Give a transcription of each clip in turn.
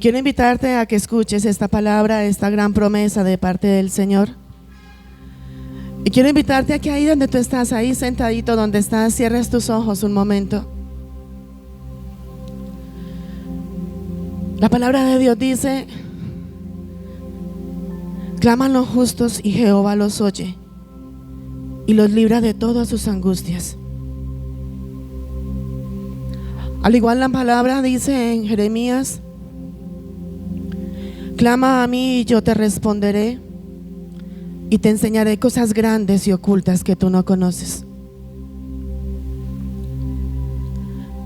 Quiero invitarte a que escuches esta palabra, esta gran promesa de parte del Señor. Y quiero invitarte a que ahí donde tú estás, ahí sentadito donde estás, cierres tus ojos un momento. La palabra de Dios dice: claman los justos y Jehová los oye y los libra de todas sus angustias. Al igual la palabra dice en Jeremías: clama a mí y yo te responderé y te enseñaré cosas grandes y ocultas que tú no conoces.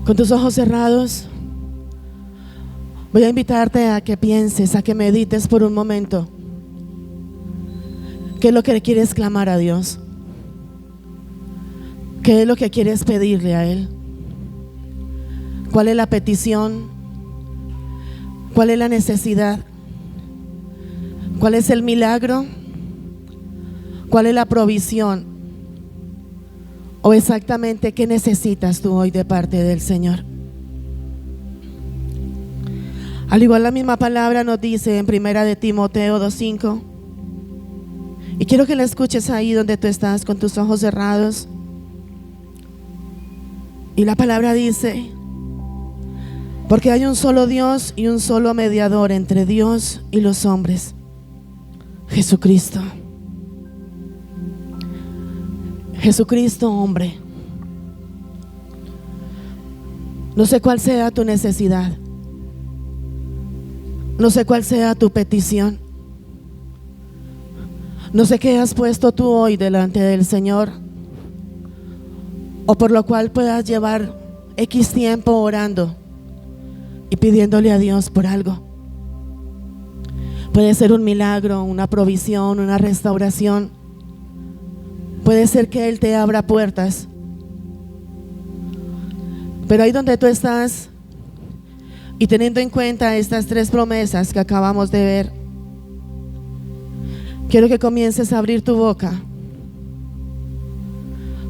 Con tus ojos cerrados, voy a invitarte a que pienses, a que medites por un momento. ¿Qué es lo que quieres clamar a Dios? ¿Qué es lo que quieres pedirle a Él? ¿Cuál es la petición? ¿Cuál es la necesidad? ¿Cuál es el milagro? ¿Cuál es la provisión? ¿O exactamente qué necesitas tú hoy de parte del Señor? Al igual la misma palabra nos dice en 1 de Timoteo 2:5, y quiero que la escuches ahí donde tú estás con tus ojos cerrados. Y la palabra dice: porque hay un solo Dios y un solo mediador entre Dios y los hombres, Jesucristo. Jesucristo, hombre. No sé cuál sea tu necesidad, no sé cuál sea tu petición, no sé qué has puesto tú hoy delante del Señor, o por lo cual puedas llevar X tiempo orando y pidiéndole a Dios por algo. Puede ser un milagro, una provisión, una restauración. Puede ser que Él te abra puertas. Pero ahí donde tú estás, y teniendo en cuenta estas 3 promesas que acabamos de ver, quiero que comiences a abrir tu boca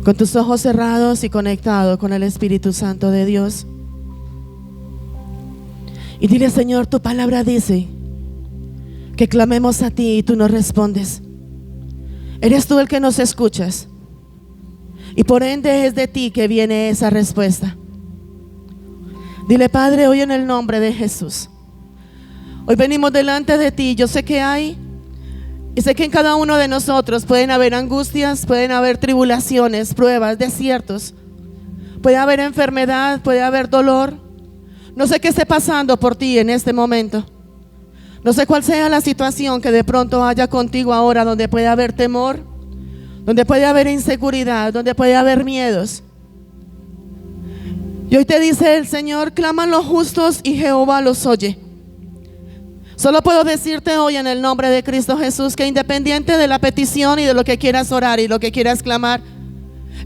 con tus ojos cerrados y conectado con el Espíritu Santo de Dios. Y dile: Señor, tu palabra dice que clamemos a ti y tú nos respondes. Eres tú el que nos escuchas, y por ende es de ti que viene esa respuesta. Dile: Padre, hoy en el nombre de Jesús, hoy venimos delante de ti. Yo sé que hay, y sé que en cada uno de nosotros pueden haber angustias, pueden haber tribulaciones, pruebas, desiertos, puede haber enfermedad, puede haber dolor. No sé qué esté pasando por ti en este momento. No sé cuál sea la situación que de pronto haya contigo ahora, donde puede haber temor, donde puede haber inseguridad, donde puede haber miedos. Y hoy te dice el Señor: claman los justos y Jehová los oye. Solo puedo decirte hoy en el nombre de Cristo Jesús que independiente de la petición y de lo que quieras orar y lo que quieras clamar,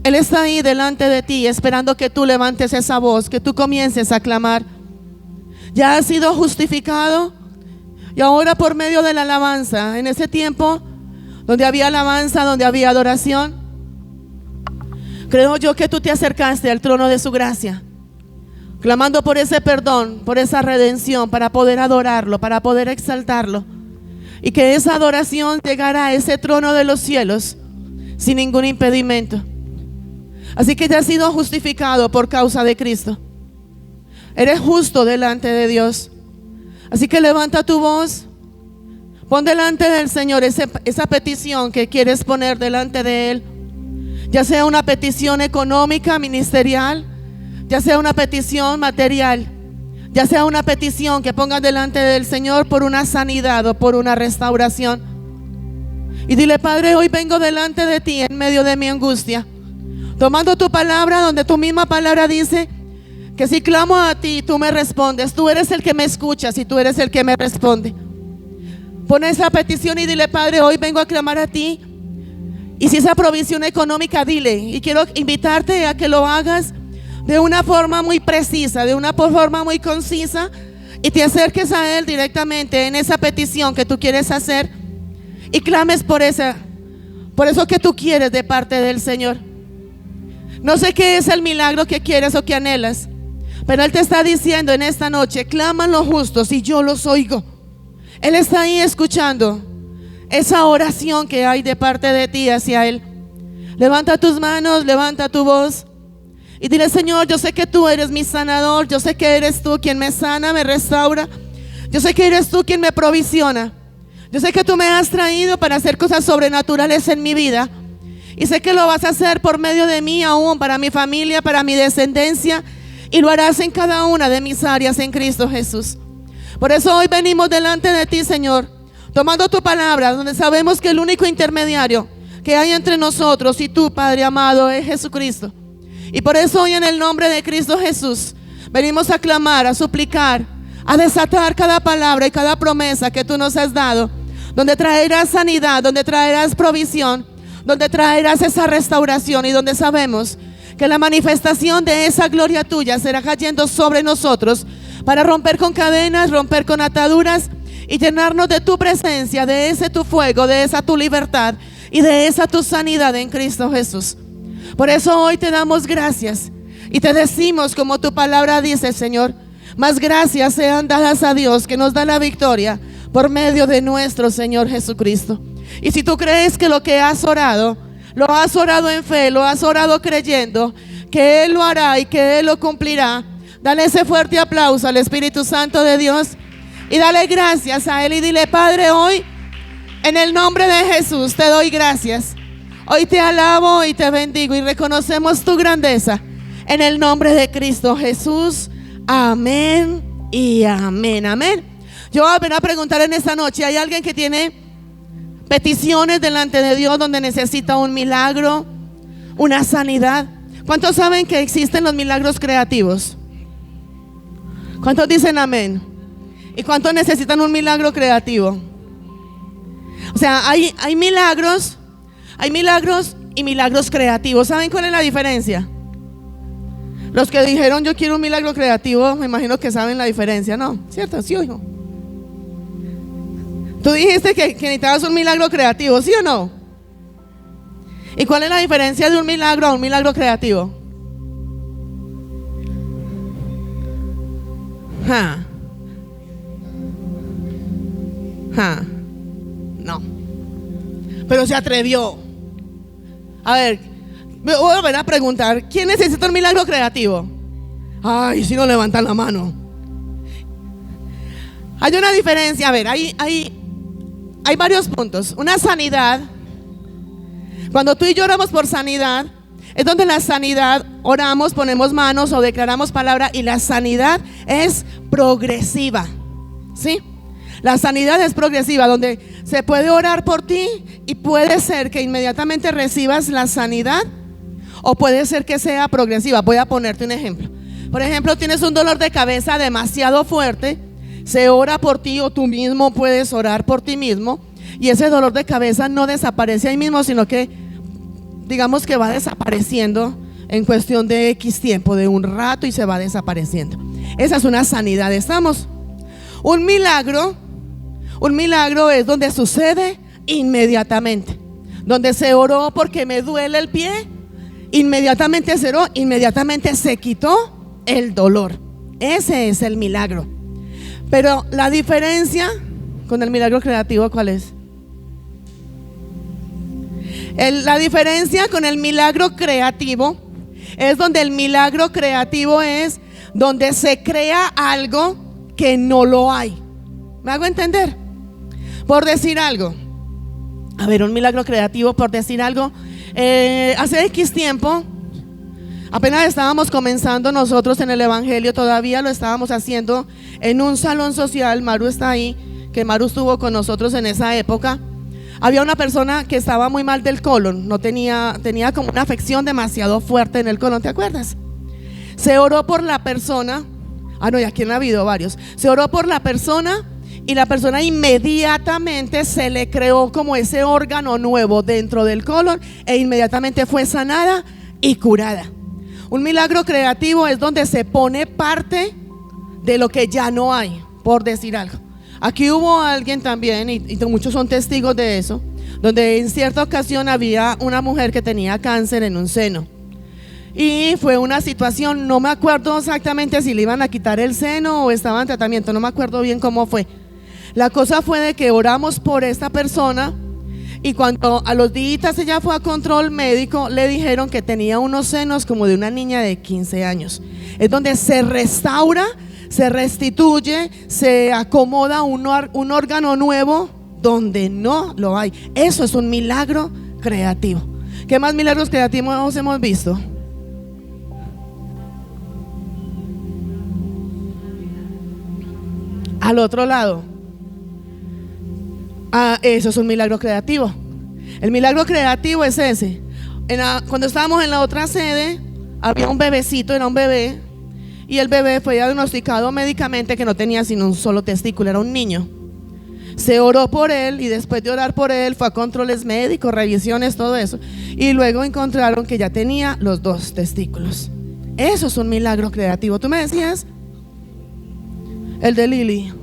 Él está ahí delante de ti esperando que tú levantes esa voz, que tú comiences a clamar. Ya has sido justificado. Y ahora por medio de la alabanza, en ese tiempo donde había alabanza, donde había adoración, creo yo que tú te acercaste al trono de su gracia, clamando por ese perdón, por esa redención, para poder adorarlo, para poder exaltarlo, y que esa adoración llegara a ese trono de los cielos sin ningún impedimento. Así que ya has sido justificado por causa de Cristo. Eres justo delante de Dios. Así que levanta tu voz, pon delante del Señor esa petición que quieres poner delante de Él, ya sea una petición económica, ministerial, ya sea una petición material, ya sea una petición que pongas delante del Señor por una sanidad o por una restauración. Y dile: Padre, hoy vengo delante de ti en medio de mi angustia, tomando tu palabra, donde tu misma palabra dice que si clamo a ti, tú me respondes. Tú eres el que me escuchas y tú eres el que me responde. Pon esa petición y dile: Padre, hoy vengo a clamar a ti. Y si esa provisión económica, dile. Y quiero invitarte a que lo hagas de una forma muy precisa, de una forma muy concisa, y te acerques a Él directamente en esa petición que tú quieres hacer y clames por eso que tú quieres de parte del Señor. No sé qué es el milagro que quieres o que anhelas, Pero Él te está diciendo en esta noche: claman los justos y yo los oigo. Él está ahí escuchando esa oración que hay de parte de ti hacia Él. Levanta tus manos, levanta tu voz y dile: Señor, yo sé que tú eres mi sanador. Yo sé que eres tú quien me sana, me restaura. Yo sé que eres tú quien me provisiona. Yo sé que tú me has traído para hacer cosas sobrenaturales en mi vida. Y sé que lo vas a hacer por medio de mí aún, para mi familia, para mi descendencia. Y lo harás en cada una de mis áreas en Cristo Jesús. Por eso hoy venimos delante de ti, Señor, tomando tu palabra, donde sabemos que el único intermediario que hay entre nosotros y tú, Padre amado, es Jesucristo. Y por eso hoy, en el nombre de Cristo Jesús, venimos a clamar, a suplicar, a desatar cada palabra y cada promesa que tú nos has dado, donde traerás sanidad, donde traerás provisión, donde traerás esa restauración, y donde sabemos que la manifestación de esa gloria tuya será cayendo sobre nosotros para romper con cadenas, romper con ataduras y llenarnos de tu presencia, de ese tu fuego, de esa tu libertad y de esa tu sanidad en Cristo Jesús. Por eso hoy te damos gracias y te decimos, como tu palabra dice, Señor: más gracias sean dadas a Dios, que nos da la victoria por medio de nuestro Señor Jesucristo. Y si tú crees que lo que has orado, lo has orado en fe, lo has orado creyendo que Él lo hará y que Él lo cumplirá, dale ese fuerte aplauso al Espíritu Santo de Dios y dale gracias a Él y dile: Padre, hoy en el nombre de Jesús te doy gracias. Hoy te alabo y te bendigo y reconocemos tu grandeza en el nombre de Cristo Jesús. Amén y amén, amén. Yo voy a preguntar en esta noche: ¿hay alguien que tiene peticiones delante de Dios donde necesita un milagro, una sanidad? ¿Cuántos saben que existen los milagros creativos? ¿Cuántos dicen amén? ¿Y cuántos necesitan un milagro creativo? O sea, hay milagros y milagros creativos. ¿Saben cuál es la diferencia? Los que dijeron yo quiero un milagro creativo, me imagino que saben la diferencia, ¿no? ¿Cierto? Sí, hijo. Tú dijiste que necesitabas un milagro creativo, ¿sí o no? ¿Y cuál es la diferencia de un milagro a un milagro creativo? No. Pero se atrevió. A ver, me voy a volver a preguntar: ¿quién necesita un milagro creativo? Ay, si no levantan la mano. Hay una diferencia. A ver, hay varios puntos. Una sanidad, cuando tú y yo oramos por sanidad, es donde la sanidad oramos, ponemos manos o declaramos palabra, y la sanidad es progresiva, ¿sí? La sanidad es progresiva, donde se puede orar por ti y puede ser que inmediatamente recibas la sanidad, o puede ser que sea progresiva. Voy a ponerte un ejemplo. Por ejemplo, tienes un dolor de cabeza demasiado fuerte, se ora por ti, o tú mismo puedes orar por ti mismo, y ese dolor de cabeza no desaparece ahí mismo, sino que digamos que va desapareciendo en cuestión de X tiempo, de un rato, y se va desapareciendo. Esa es una sanidad. ¿Estamos? Un milagro es donde sucede inmediatamente, donde se oró porque me duele el pie, inmediatamente se oró, inmediatamente se quitó el dolor. Ese es el milagro. Pero la diferencia con el milagro creativo, ¿cuál es? La diferencia con el milagro creativo es donde el milagro creativo es donde se crea algo que no lo hay. ¿Me hago entender? Por decir algo, a ver, un milagro creativo, por decir algo, hace X tiempo, apenas estábamos comenzando nosotros en el evangelio, todavía lo estábamos haciendo en un salón social. Maru está ahí, que Maru estuvo con nosotros en esa época. Había una persona que estaba muy mal del colon, tenía como una afección demasiado fuerte en el colon, ¿te acuerdas? Se oró por la persona. No, y aquí han habido varios. Se oró por la persona y la persona inmediatamente se le creó como ese órgano nuevo dentro del colon, e inmediatamente fue sanada y curada. Un milagro creativo es donde se pone parte de lo que ya no hay, por decir algo. Aquí hubo alguien también, y muchos son testigos de eso, donde en cierta ocasión había una mujer que tenía cáncer en un seno. Y fue una situación, no me acuerdo exactamente si le iban a quitar el seno o estaba en tratamiento, no me acuerdo bien cómo fue. La cosa fue de que oramos por esta persona y cuando a los días ella fue a control médico, le dijeron que tenía unos senos como de una niña de 15 años. Es donde se restaura, se restituye, se acomoda un órgano nuevo donde no lo hay. Eso es un milagro creativo. ¿Qué más milagros creativos hemos visto? Al otro lado. Eso es un milagro creativo. El milagro creativo es ese. Cuando estábamos en la otra sede, había un bebecito, era un bebé, y el bebé fue diagnosticado médicamente que no tenía sino un solo testículo, era un niño. Se oró por él y después de orar por él fue a controles médicos, revisiones, todo eso, y luego encontraron que ya tenía los 2 testículos. Eso es un milagro creativo. ¿Tú me decías? El de Lili.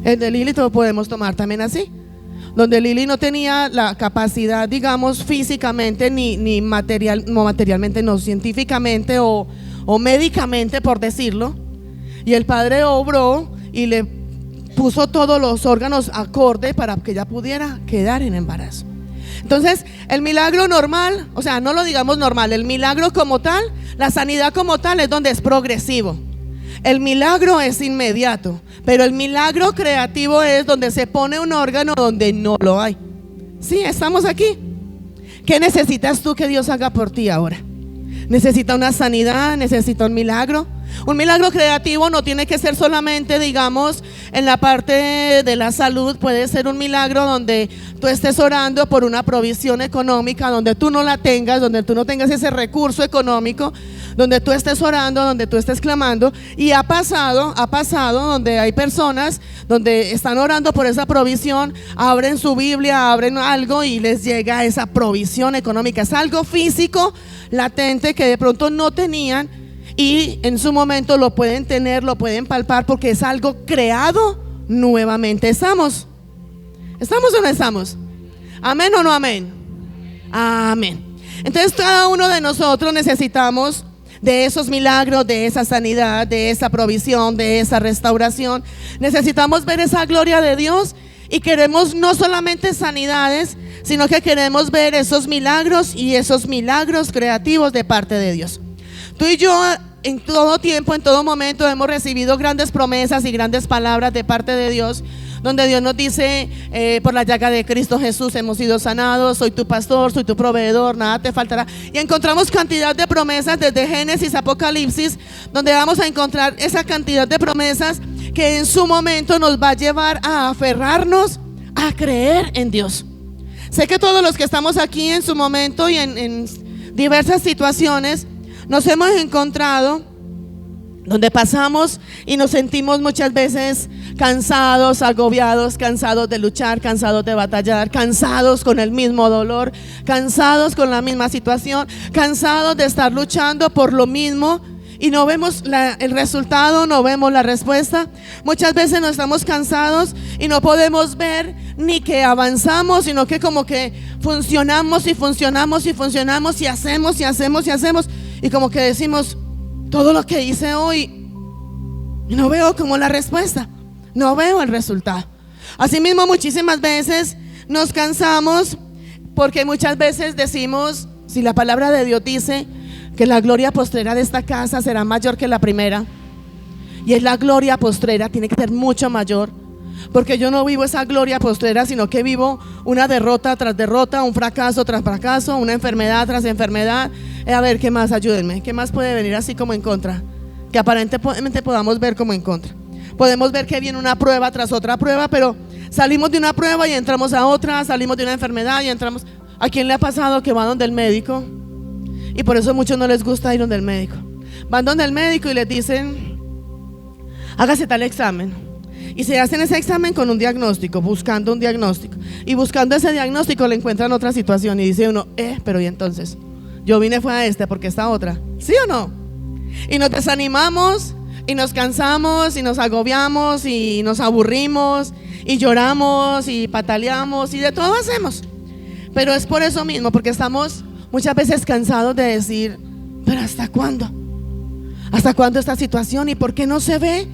El de Lili lo podemos tomar también así, donde Lili no tenía la capacidad, digamos, físicamente ni materialmente, no científicamente o médicamente, por decirlo, y el Padre obró y le puso todos los órganos acorde para que ella pudiera quedar en embarazo. Entonces, el milagro normal, o sea, no lo digamos normal, el milagro como tal, la sanidad como tal es donde es progresivo. El milagro es inmediato, pero el milagro creativo es donde se pone un órgano donde no lo hay. Sí, estamos aquí. ¿Qué necesitas tú que Dios haga por ti ahora? ¿Necesita una sanidad? ¿Necesita un milagro? Un milagro creativo no tiene que ser solamente, digamos, en la parte de la salud. Puede ser un milagro donde tú estés orando por una provisión económica, donde tú no la tengas, donde tú no tengas ese recurso económico, donde tú estés orando, donde tú estés clamando. Y ha pasado donde hay personas donde están orando por esa provisión, abren su Biblia, abren algo y les llega esa provisión económica. Es algo físico, latente, que de pronto no tenían y en su momento lo pueden tener, lo pueden palpar, porque es algo creado nuevamente. ¿Estamos o no estamos? ¿Amén o no amén? Amén. Entonces cada uno de nosotros necesitamos de esos milagros, de esa sanidad, de esa provisión, de esa restauración. Necesitamos ver esa gloria de Dios y queremos no solamente sanidades, sino que queremos ver esos milagros y esos milagros creativos de parte de Dios. Tú y yo en todo tiempo, en todo momento hemos recibido grandes promesas y grandes palabras de parte de Dios, donde Dios nos dice, por la llaga de Cristo Jesús hemos sido sanados, soy tu pastor, soy tu proveedor, nada te faltará. Y encontramos cantidad de promesas desde Génesis, Apocalipsis, donde vamos a encontrar esa cantidad de promesas que en su momento nos va a llevar a aferrarnos, a creer en Dios. Sé que todos los que estamos aquí en su momento y en diversas situaciones nos hemos encontrado donde pasamos y nos sentimos muchas veces cansados, agobiados, cansados de luchar, cansados de batallar, cansados con el mismo dolor, cansados con la misma situación, cansados de estar luchando por lo mismo y no vemos el resultado, no vemos la respuesta. Muchas veces nos estamos cansados y no podemos ver ni que avanzamos, sino que como que funcionamos y funcionamos y funcionamos y hacemos y hacemos y hacemos, y como que decimos, todo lo que hice hoy, no veo como la respuesta, no veo el resultado. Asimismo, muchísimas veces nos cansamos porque muchas veces decimos, si la palabra de Dios dice que la gloria postrera de esta casa será mayor que la primera, y es la gloria postrera, tiene que ser mucho mayor, porque yo no vivo esa gloria postrera, sino que vivo una derrota tras derrota, un fracaso tras fracaso, una enfermedad tras enfermedad. A ver, ¿qué más? Ayúdenme. ¿Qué más puede venir así como en contra? Que aparentemente podamos ver como en contra. Podemos ver que viene una prueba tras otra prueba, pero salimos de una prueba y entramos a otra, salimos de una enfermedad y entramos. ¿A quién le ha pasado que va donde el médico? Y por eso a muchos no les gusta ir donde el médico. Van donde el médico y les dicen, hágase tal examen. Y se hacen ese examen con un diagnóstico, buscando un diagnóstico. Y buscando ese diagnóstico le encuentran otra situación. Y dice uno, pero ¿y entonces? Yo vine fue a porque esta otra. ¿Sí o no? Y nos desanimamos, y nos cansamos, y nos agobiamos, y nos aburrimos, y lloramos, y pataleamos, y de todo hacemos. Pero es por eso mismo, porque estamos muchas veces cansados de decir, pero ¿hasta cuándo? ¿Hasta cuándo esta situación? ¿Y por qué no se ve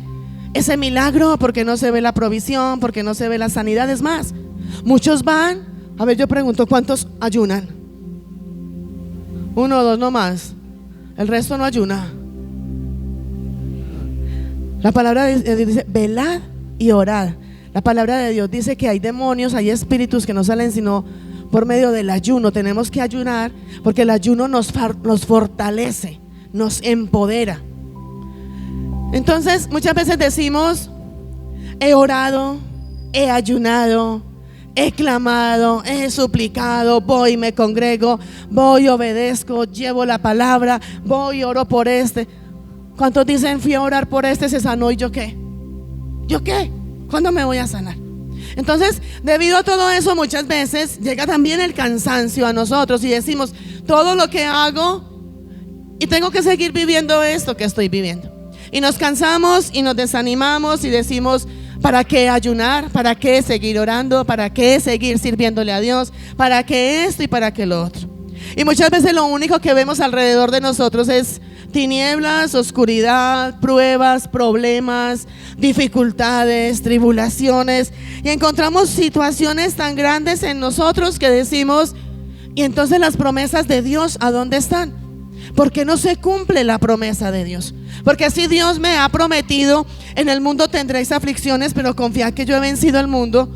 ese milagro? ¿Por qué no se ve la provisión? ¿Por qué no se ve la sanidad? Es más, muchos van, a ver, yo pregunto, ¿cuántos ayunan? 1 o 2 no más. El resto no ayuna. La palabra de Dios dice, velad y orad. La palabra de Dios dice que hay demonios, hay espíritus que no salen sino por medio del ayuno. Tenemos que ayunar porque el ayuno nos fortalece, nos empodera. Entonces muchas veces decimos, he orado, he ayunado, he clamado, he suplicado, voy, me congrego, voy, obedezco, llevo la palabra, voy, oro por este. ¿Cuántos dicen, fui a orar por este, se sanó, y yo qué? ¿Yo qué? ¿Cuándo me voy a sanar? Entonces, debido a todo eso, muchas veces llega también el cansancio a nosotros y decimos, todo lo que hago y tengo que seguir viviendo esto que estoy viviendo. Y nos cansamos y nos desanimamos y decimos, ¿para qué ayunar? ¿Para qué seguir orando? ¿Para qué seguir sirviéndole a Dios? ¿Para qué esto y para qué lo otro? Y muchas veces lo único que vemos alrededor de nosotros es tinieblas, oscuridad, pruebas, problemas, dificultades, tribulaciones. Y encontramos situaciones tan grandes en nosotros que decimos, ¿y entonces las promesas de Dios a dónde están? ¿Por qué no se cumple la promesa de Dios? Porque si Dios me ha prometido, en el mundo tendréis aflicciones, pero confiad que yo he vencido el mundo.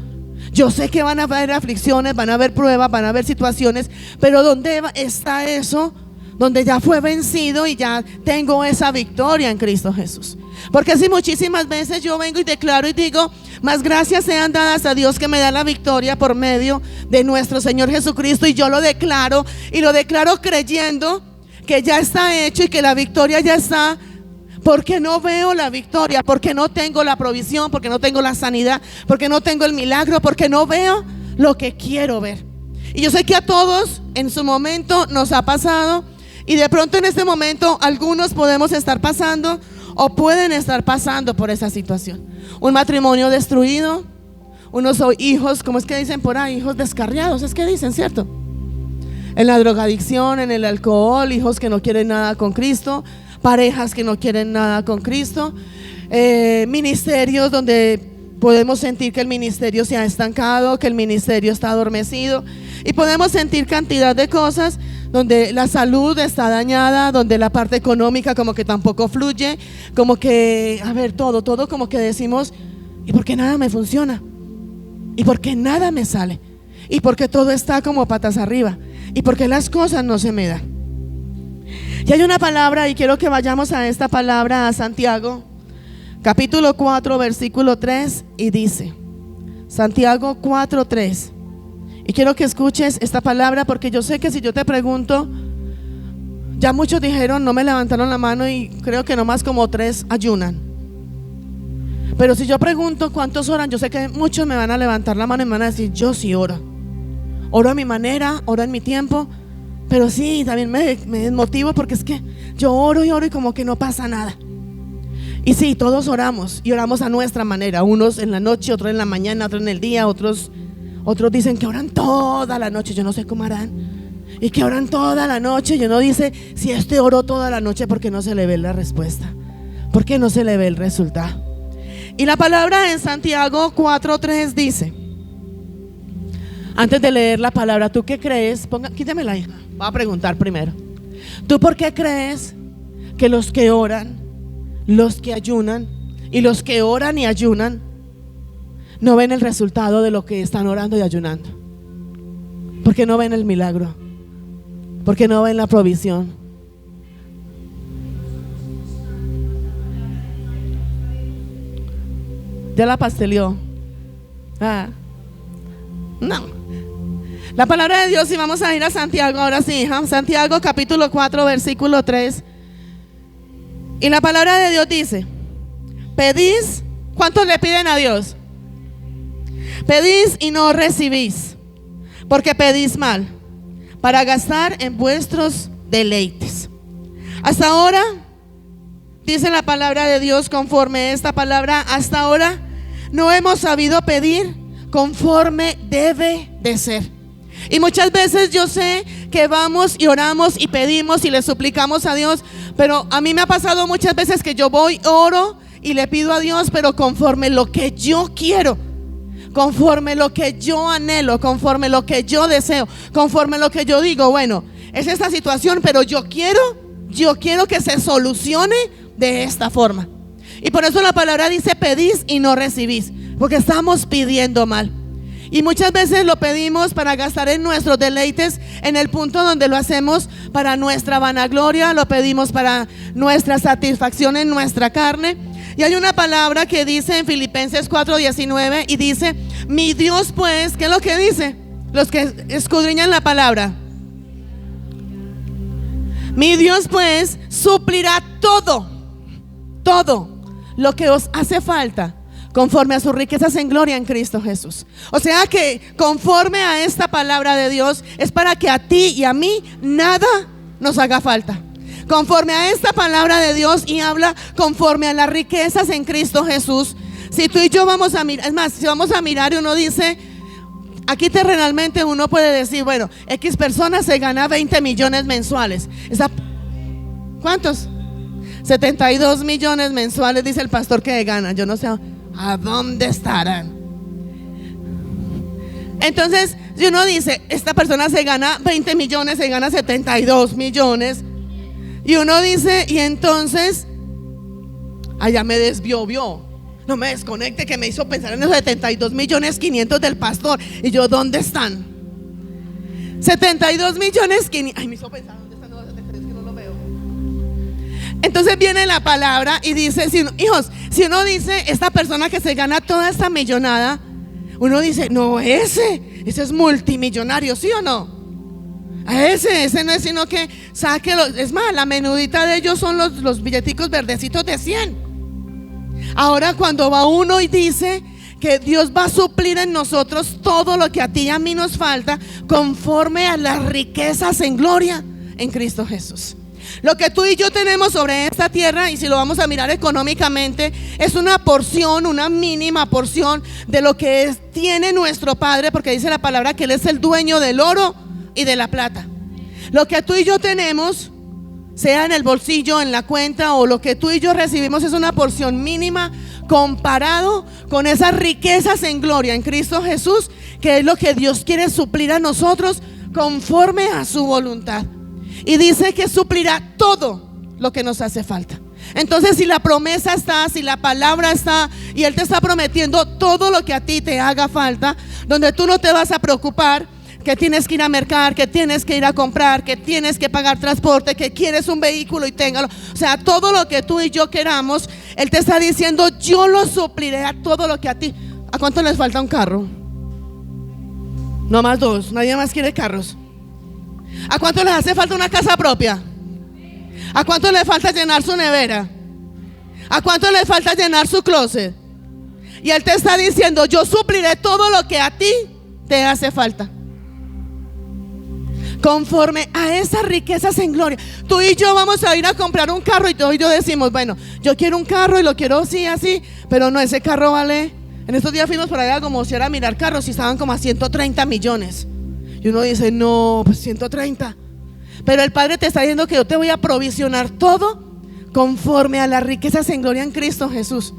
Yo sé que van a haber aflicciones, van a haber pruebas, van a haber situaciones, pero ¿dónde está eso? Donde ya fue vencido y ya tengo esa victoria en Cristo Jesús. Porque si muchísimas veces yo vengo y declaro y digo, más gracias sean dadas a Dios que me da la victoria por medio de nuestro Señor Jesucristo, y yo lo declaro, y lo declaro creyendo que ya está hecho y que la victoria ya está. Porque no veo la victoria, porque no tengo la provisión, porque no tengo la sanidad, porque no tengo el milagro, porque no veo lo que quiero ver. Y yo sé que a todos en su momento nos ha pasado, y de pronto en este momento algunos podemos estar pasando o pueden estar pasando por esa situación. Un matrimonio destruido, unos hijos, ¿cómo es que dicen por ahí? Hijos descarriados, es que dicen, ¿cierto? En la drogadicción, en el alcohol, hijos que no quieren nada con Cristo, parejas que no quieren nada con Cristo, ministerios donde podemos sentir que el ministerio se ha estancado, que el ministerio está adormecido, y podemos sentir cantidad de cosas donde la salud está dañada, donde la parte económica como que tampoco fluye, como que, a ver, todo como que decimos, ¿y por qué nada me funciona? ¿Y por qué nada me sale? ¿Y por qué todo está como patas arriba? ¿Y por qué las cosas no se me dan? Y hay una palabra, y quiero que vayamos a esta palabra, a Santiago, capítulo 4, versículo 3, y dice, Santiago 4, 3. Y quiero que escuches esta palabra, porque yo sé que si yo te pregunto, ya muchos dijeron, no me levantaron la mano, y creo que nomás como 3 ayunan. Pero si yo pregunto cuántos oran, yo sé que muchos me van a levantar la mano y me van a decir, yo sí oro. Oro a mi manera, oro en mi tiempo. Pero sí, también me desmotivo porque es que yo oro y como que no pasa nada. Y sí, todos oramos, y oramos a nuestra manera. Unos en la noche, otros en la mañana, otros en el día. Otros dicen que oran toda la noche. Yo no sé cómo harán. Y que oran toda la noche. Y uno dice, si este oró toda la noche, ¿por qué no se le ve la respuesta? ¿Por qué no se le ve el resultado? Y la palabra en Santiago 4:3 dice, antes de leer la palabra, ¿tú qué crees? Quítamela, hija. Voy a preguntar primero. ¿Tú por qué crees que los que oran, los que ayunan y los que oran y ayunan no ven el resultado de lo que están orando y ayunando? ¿Por qué no ven el milagro? ¿Por qué no ven la provisión? Ya la pasteleó. No. La palabra de Dios, y vamos a ir a Santiago ahora sí, hija. Santiago capítulo 4, versículo 3. Y la palabra de Dios dice, pedís, ¿cuántos le piden a Dios? Pedís y no recibís, porque pedís mal, para gastar en vuestros deleites. Hasta ahora, dice la palabra de Dios, conforme esta palabra, hasta ahora no hemos sabido pedir conforme debe de ser. Y muchas veces yo sé que vamos y oramos y pedimos y le suplicamos a Dios, pero a mí me ha pasado muchas veces que yo voy, oro y le pido a Dios, pero conforme lo que yo quiero, conforme lo que yo anhelo, conforme lo que yo deseo, conforme lo que yo digo, bueno, es esta situación, pero yo quiero que se solucione de esta forma. Y por eso la palabra dice: pedís y no recibís, porque estamos pidiendo mal. Y muchas veces lo pedimos para gastar en nuestros deleites, en el punto donde lo hacemos para nuestra vanagloria, lo pedimos para nuestra satisfacción en nuestra carne. Y hay una palabra que dice en Filipenses 4:19 y dice: mi Dios pues, ¿qué es lo que dice? Los que escudriñan la palabra. Mi Dios pues suplirá todo lo que os hace falta conforme a sus riquezas en gloria en Cristo Jesús. O sea que conforme a esta palabra de Dios es para que a ti y a mí nada nos haga falta. Conforme a esta palabra de Dios, y habla conforme a las riquezas en Cristo Jesús. Si tú y yo vamos a mirar, es más, si vamos a mirar y uno dice, aquí terrenalmente uno puede decir, bueno, X persona se gana 20 millones mensuales. ¿Cuántos? 72 millones mensuales dice el pastor que gana. Yo no sé a dónde estarán. Entonces, si uno dice, esta persona se gana 20 millones, se gana 72 millones, y uno dice, y entonces, allá me desvió, no me desconecte, que me hizo pensar en los 72 millones 500 del pastor. Y yo, ¿dónde están? 72 millones 500. Ay, me hizo pensar, ¿dónde están los 72? Que no lo veo. Entonces viene la palabra y dice, hijos, si uno dice, esta persona que se gana toda esta millonada, uno dice, no, ese es multimillonario, ¿sí o no? A ese no es sino que sáquelo. Es más, la menudita de ellos son los billeticos verdecitos de 100. Ahora cuando va uno y dice que Dios va a suplir en nosotros todo lo que a ti y a mí nos falta, conforme a las riquezas en gloria en Cristo Jesús. Lo que tú y yo tenemos sobre esta tierra, y si lo vamos a mirar económicamente, es una porción, una mínima porción de lo que tiene nuestro Padre, porque dice la palabra que Él es el dueño del oro y de la plata. Lo que tú y yo tenemos, sea en el bolsillo, en la cuenta, o lo que tú y yo recibimos, es una porción mínima comparado con esas riquezas en gloria en Cristo Jesús, que es lo que Dios quiere suplir a nosotros conforme a su voluntad. Y dice que suplirá todo lo que nos hace falta. Entonces, si la promesa está, si la palabra está, y Él te está prometiendo todo lo que a ti te haga falta, donde tú no te vas a preocupar que tienes que ir a mercar, que tienes que ir a comprar, que tienes que pagar transporte, que quieres un vehículo y téngalo. O sea, todo lo que tú y yo queramos, Él te está diciendo, yo lo supliré a todo lo que a ti. ¿A cuánto les falta un carro? No más 2, nadie más quiere carros. ¿A cuánto les hace falta una casa propia? ¿A cuánto les falta llenar su nevera? ¿A cuánto les falta llenar su closet? Y Él te está diciendo, yo supliré todo lo que a ti te hace falta, conforme a esas riquezas en gloria. Tú y yo vamos a ir a comprar un carro, y tú y yo decimos, bueno, yo quiero un carro y lo quiero así, pero no, ese carro vale. En estos días fuimos por allá como si era a mirar carros y estaban como a 130 millones. Y uno dice, no, pues 130. Pero el Padre te está diciendo que yo te voy a provisionar todo conforme a las riquezas en gloria en Cristo Jesús.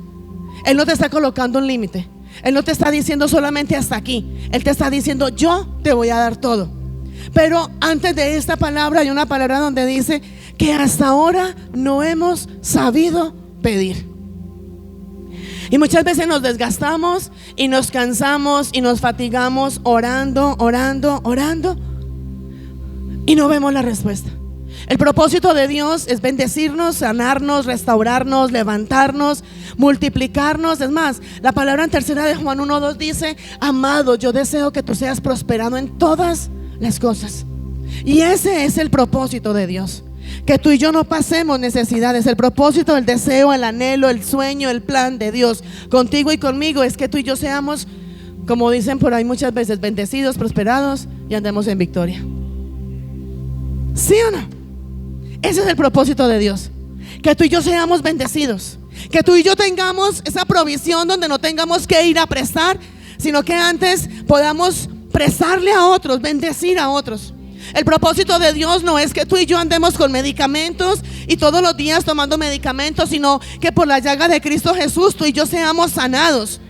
Él no te está colocando un límite. Él no te está diciendo solamente hasta aquí. Él te está diciendo, yo te voy a dar todo. Pero antes de esta palabra hay una palabra donde dice que hasta ahora no hemos sabido pedir. Y muchas veces nos desgastamos y nos cansamos y nos fatigamos orando, y no vemos la respuesta. El propósito de Dios es bendecirnos, sanarnos, restaurarnos, levantarnos, multiplicarnos. Es más, la palabra en tercera de Juan 1:2 dice, amado, yo deseo que tú seas prosperado en todas las cosas. Y ese es el propósito de Dios, que tú y yo no pasemos necesidades. El propósito, el deseo, el anhelo, el sueño, el plan de Dios contigo y conmigo es que tú y yo seamos, como dicen por ahí muchas veces, bendecidos, prosperados y andemos en victoria. ¿Sí o no? Ese es el propósito de Dios, que tú y yo seamos bendecidos, que tú y yo tengamos esa provisión donde no tengamos que ir a prestar, sino que antes podamos prestarle a otros, bendecir a otros. El propósito de Dios no es que tú y yo andemos con medicamentos y todos los días tomando medicamentos, sino que por la llaga de Cristo Jesús tú y yo seamos sanados.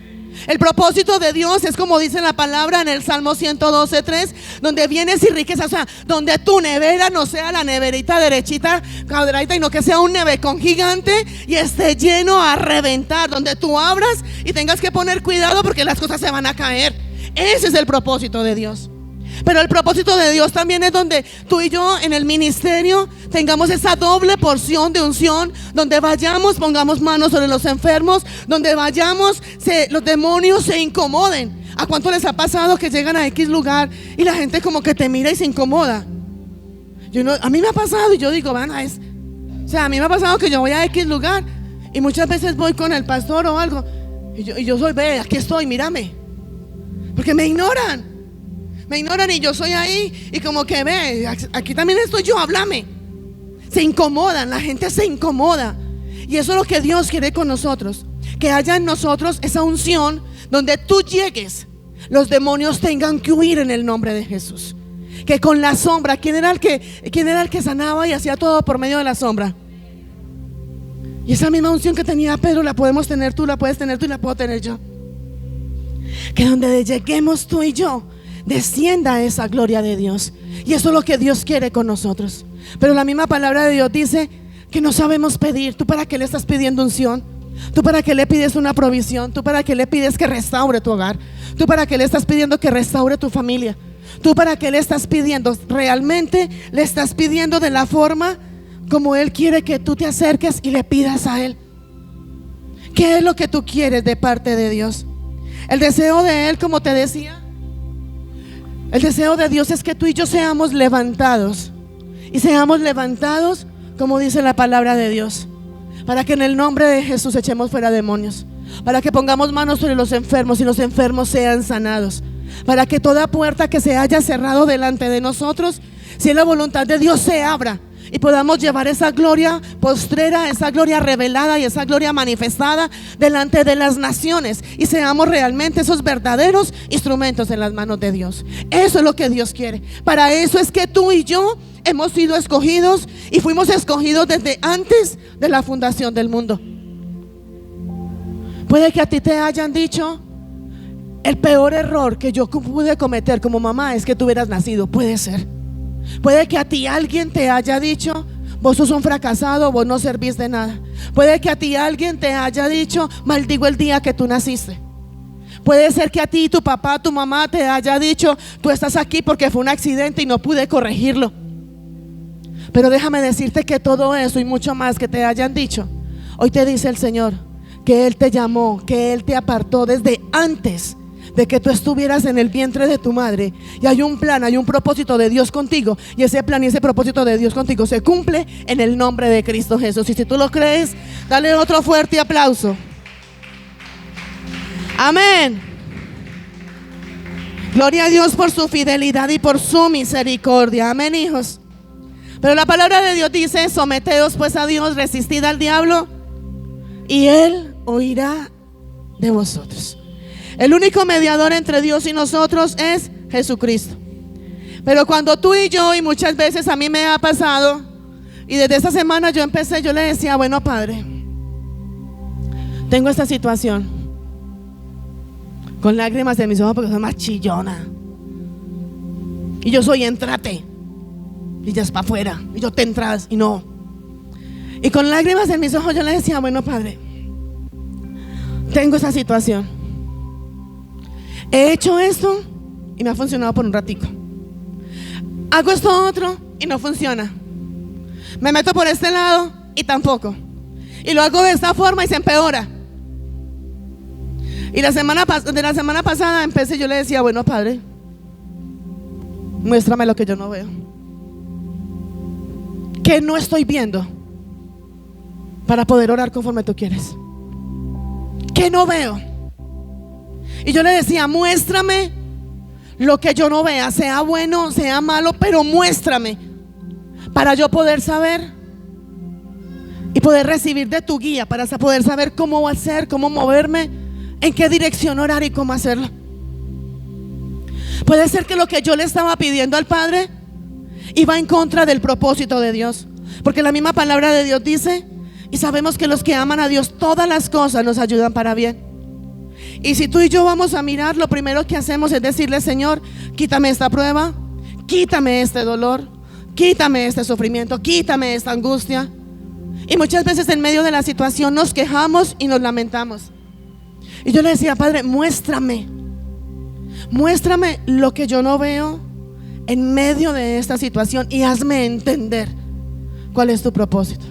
El propósito de Dios es como dice la palabra en el Salmo 112:3, donde bienes y riquezas, o sea, donde tu nevera no sea la neverita derechita, cuadradita, y no que sea un nevecón gigante y esté lleno a reventar, donde tú abras y tengas que poner cuidado porque las cosas se van a caer. Ese es el propósito de Dios. Pero el propósito de Dios también es donde tú y yo en el ministerio tengamos esa doble porción de unción, donde vayamos, pongamos manos sobre los enfermos, donde vayamos, los demonios se incomoden. ¿A cuánto les ha pasado que llegan a X lugar y la gente como que te mira y se incomoda? A mí me ha pasado y yo digo, a mí me ha pasado que yo voy a X lugar y muchas veces voy con el pastor o algo y yo soy, ve, aquí estoy, mírame, porque me ignoran y yo soy ahí y como que ve, aquí también estoy yo, háblame. Se incomodan, la gente se incomoda. Y eso es lo que Dios quiere con nosotros, que haya en nosotros esa unción donde tú llegues, los demonios tengan que huir en el nombre de Jesús. Que con la sombra, ¿quién era el que sanaba y hacía todo por medio de la sombra? Y esa misma unción que tenía Pedro la podemos tener tú, la puedes tener tú y la puedo tener yo. Que donde lleguemos tú y yo, descienda esa gloria de Dios. Y eso es lo que Dios quiere con nosotros. Pero la misma palabra de Dios dice que no sabemos pedir. ¿Tú para qué le estás pidiendo unción? ¿Tú para qué le pides una provisión? ¿Tú para qué le pides que restaure tu hogar? ¿Tú para qué le estás pidiendo que restaure tu familia? ¿Tú para qué le estás pidiendo? ¿Realmente le estás pidiendo de la forma como Él quiere que tú te acerques y le pidas a Él? ¿Qué es lo que tú quieres de parte de Dios? El deseo de Él, como te decía, el deseo de Dios es que tú y yo seamos levantados. Y seamos levantados, como dice la palabra de Dios, para que en el nombre de Jesús echemos fuera demonios, para que pongamos manos sobre los enfermos y los enfermos sean sanados, para que toda puerta que se haya cerrado delante de nosotros, si es la voluntad de Dios, se abra y podamos llevar esa gloria postrera, esa gloria revelada y esa gloria manifestada delante de las naciones, y seamos realmente esos verdaderos instrumentos en las manos de Dios. Eso es lo que Dios quiere. Para eso es que tú y yo hemos sido escogidos y fuimos escogidos desde antes de la fundación del mundo. Puede que a ti te hayan dicho: el peor error que yo pude cometer como mamá es que tú hubieras nacido. Puede ser. Puede que a ti alguien te haya dicho: vos sos un fracasado, vos no servís de nada. Puede que a ti alguien te haya dicho: maldigo el día que tú naciste. Puede ser que a ti tu papá, tu mamá te haya dicho: tú estás aquí porque fue un accidente y no pude corregirlo. Pero déjame decirte que todo eso y mucho más que te hayan dicho, hoy te dice el Señor que Él te llamó, que Él te apartó desde antes de que tú estuvieras en el vientre de tu madre. Y hay un plan, hay un propósito de Dios contigo, y ese plan y ese propósito de Dios contigo se cumple en el nombre de Cristo Jesús. Y si tú lo crees, dale otro fuerte aplauso. Amén. Gloria a Dios por su fidelidad y por su misericordia. Amén, hijos. Pero la palabra de Dios dice: someteos pues a Dios, resistid al diablo y Él huirá de vosotros. El único mediador entre Dios y nosotros es Jesucristo. Pero cuando tú y yo, y muchas veces a mí me ha pasado, y desde esta semana yo le decía: bueno, Padre, tengo esta situación, con lágrimas en mis ojos porque soy más chillona, y yo soy entrate, y ya es para afuera, y yo te entras y no. Y con lágrimas en mis ojos yo le decía: bueno, Padre, tengo esta situación, he hecho esto y me ha funcionado por un ratico, hago esto otro y no funciona, me meto por este lado y tampoco, y lo hago de esta forma y se empeora. Y de la semana pasada empecé, yo le decía: bueno, Padre, muéstrame lo que yo no veo, que no estoy viendo, para poder orar conforme tú quieres, que no veo. Y yo le decía: muéstrame lo que yo no vea, sea bueno, sea malo, pero muéstrame, para yo poder saber y poder recibir de tu guía, para poder saber cómo hacer, cómo moverme, en qué dirección orar y cómo hacerlo. Puede ser que lo que yo le estaba pidiendo al Padre y va en contra del propósito de Dios. Porque la misma palabra de Dios dice, y sabemos que los que aman a Dios, todas las cosas nos ayudan para bien. Y si tú y yo vamos a mirar, lo primero que hacemos es decirle: Señor, quítame esta prueba, quítame este dolor, quítame este sufrimiento, quítame esta angustia. Y muchas veces en medio de la situación nos quejamos y nos lamentamos. Y yo le decía: Padre, muéstrame lo que yo no veo en medio de esta situación y hazme entender cuál es tu propósito.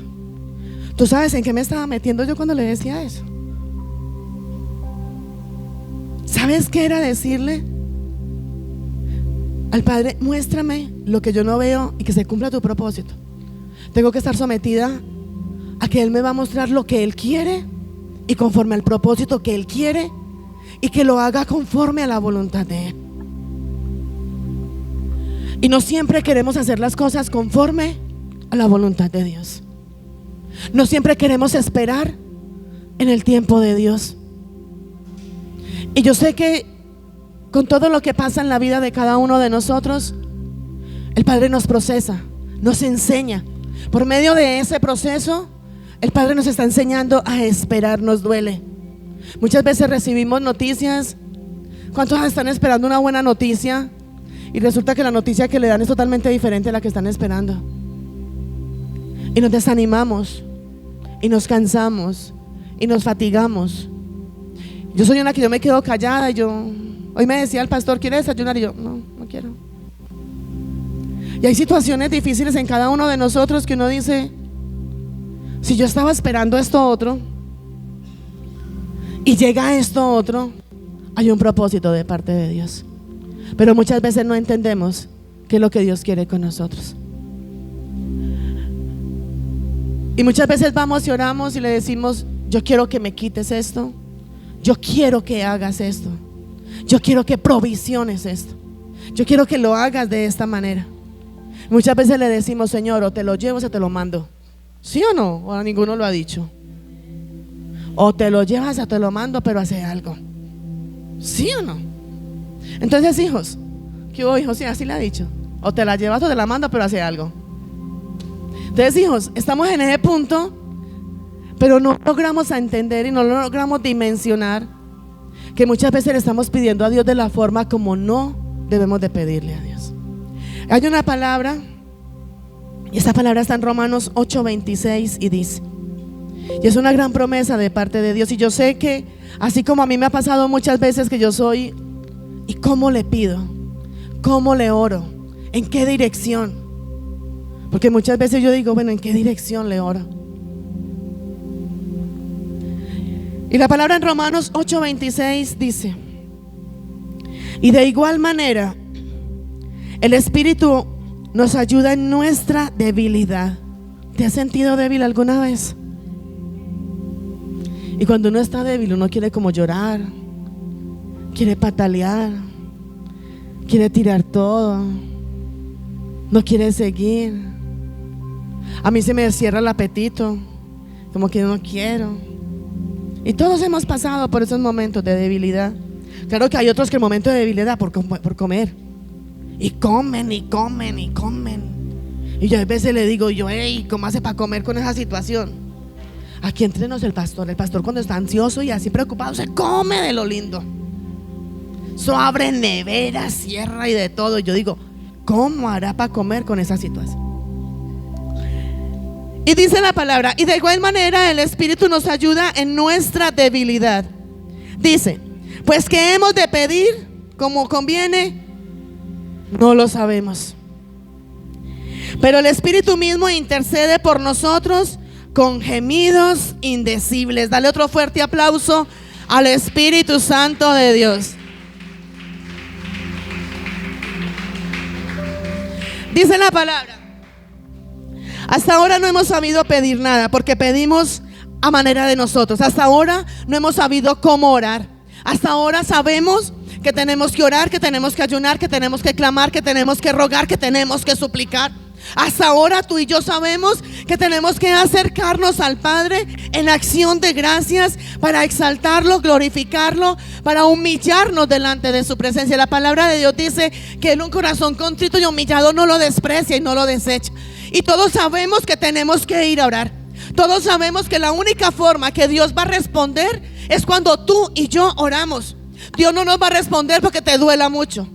¿Tú sabes en qué me estaba metiendo yo cuando le decía eso? ¿Sabes qué era decirle al Padre: muéstrame lo que yo no veo y que se cumpla tu propósito? Tengo que estar sometida a que Él me va a mostrar lo que Él quiere y conforme al propósito que Él quiere, y que lo haga conforme a la voluntad de Él. Y no siempre queremos hacer las cosas conforme a la voluntad de Dios. No siempre queremos esperar en el tiempo de Dios. Y yo sé que con todo lo que pasa en la vida de cada uno de nosotros, el Padre nos procesa, nos enseña. Por medio de ese proceso, el Padre nos está enseñando a esperar. Nos duele. Muchas veces recibimos noticias. ¿Cuántos están esperando una buena noticia? Y resulta que la noticia que le dan es totalmente diferente a la que están esperando. Y nos desanimamos, y nos cansamos, y nos fatigamos. Yo soy una que yo me quedo callada. Hoy me decía el pastor: ¿quiere desayunar? Y yo: no quiero. Y hay situaciones difíciles en cada uno de nosotros que uno dice: si yo estaba esperando esto otro y llega esto otro, hay un propósito de parte de Dios. Pero muchas veces no entendemos qué es lo que Dios quiere con nosotros. Y muchas veces vamos y oramos y le decimos: yo quiero que me quites esto, yo quiero que hagas esto, yo quiero que provisiones esto, yo quiero que lo hagas de esta manera. Muchas veces le decimos: Señor, o te lo llevo o te lo mando. ¿Sí o no? O a ninguno lo ha dicho. O te lo llevas o te lo mando, pero hace algo. ¿Sí o no? Entonces, hijos, ¿qué hubo, hijos? Sí, así le ha dicho. O te la llevas o te la mando, pero hace algo. Entonces, hijos, estamos en ese punto, pero no logramos entender y no logramos dimensionar que muchas veces le estamos pidiendo a Dios de la forma como no debemos de pedirle a Dios. Hay una palabra, y esta palabra está en Romanos 8:26 y dice, y es una gran promesa de parte de Dios. Y yo sé que así como a mí me ha pasado muchas veces que yo soy: ¿y cómo le pido? ¿Cómo le oro? ¿En qué dirección? Porque muchas veces yo digo: bueno, ¿en qué dirección le oro? Y la palabra en Romanos 8:26 dice: y de igual manera el Espíritu nos ayuda en nuestra debilidad. ¿Te has sentido débil alguna vez? Y cuando uno está débil, uno quiere como llorar, quiere patalear, quiere tirar todo, no quiere seguir. A mí se me cierra el apetito, como que no quiero. Y todos hemos pasado por esos momentos de debilidad. Claro que hay otros que el momento de debilidad por comer. Y comen, y comen, y comen. Y yo a veces le digo yo: hey, ¿cómo hace para comer con esa situación? Aquí entre nos el pastor cuando está ansioso y así preocupado, se come de lo lindo. Eso abre nevera, cierra y de todo. Y yo digo: ¿cómo hará para comer con esa situación? Y dice la palabra: y de igual manera el Espíritu nos ayuda en nuestra debilidad. Dice: pues que hemos de pedir como conviene, no lo sabemos, pero el Espíritu mismo intercede por nosotros con gemidos indecibles. Dale otro fuerte aplauso al Espíritu Santo de Dios. Dice la palabra: hasta ahora no hemos sabido pedir nada porque pedimos a manera de nosotros. Hasta ahora no hemos sabido cómo orar. Hasta ahora sabemos que tenemos que orar, que tenemos que ayunar, que tenemos que clamar, que tenemos que rogar, que tenemos que suplicar. Hasta ahora tú y yo sabemos que tenemos que acercarnos al Padre en acción de gracias, para exaltarlo, glorificarlo, para humillarnos delante de su presencia. La palabra de Dios dice que en un corazón contrito y humillado no lo desprecia y no lo desecha. Y todos sabemos que tenemos que ir a orar. Todos sabemos que la única forma que Dios va a responder es cuando tú y yo oramos. Dios no nos va a responder porque te duela mucho.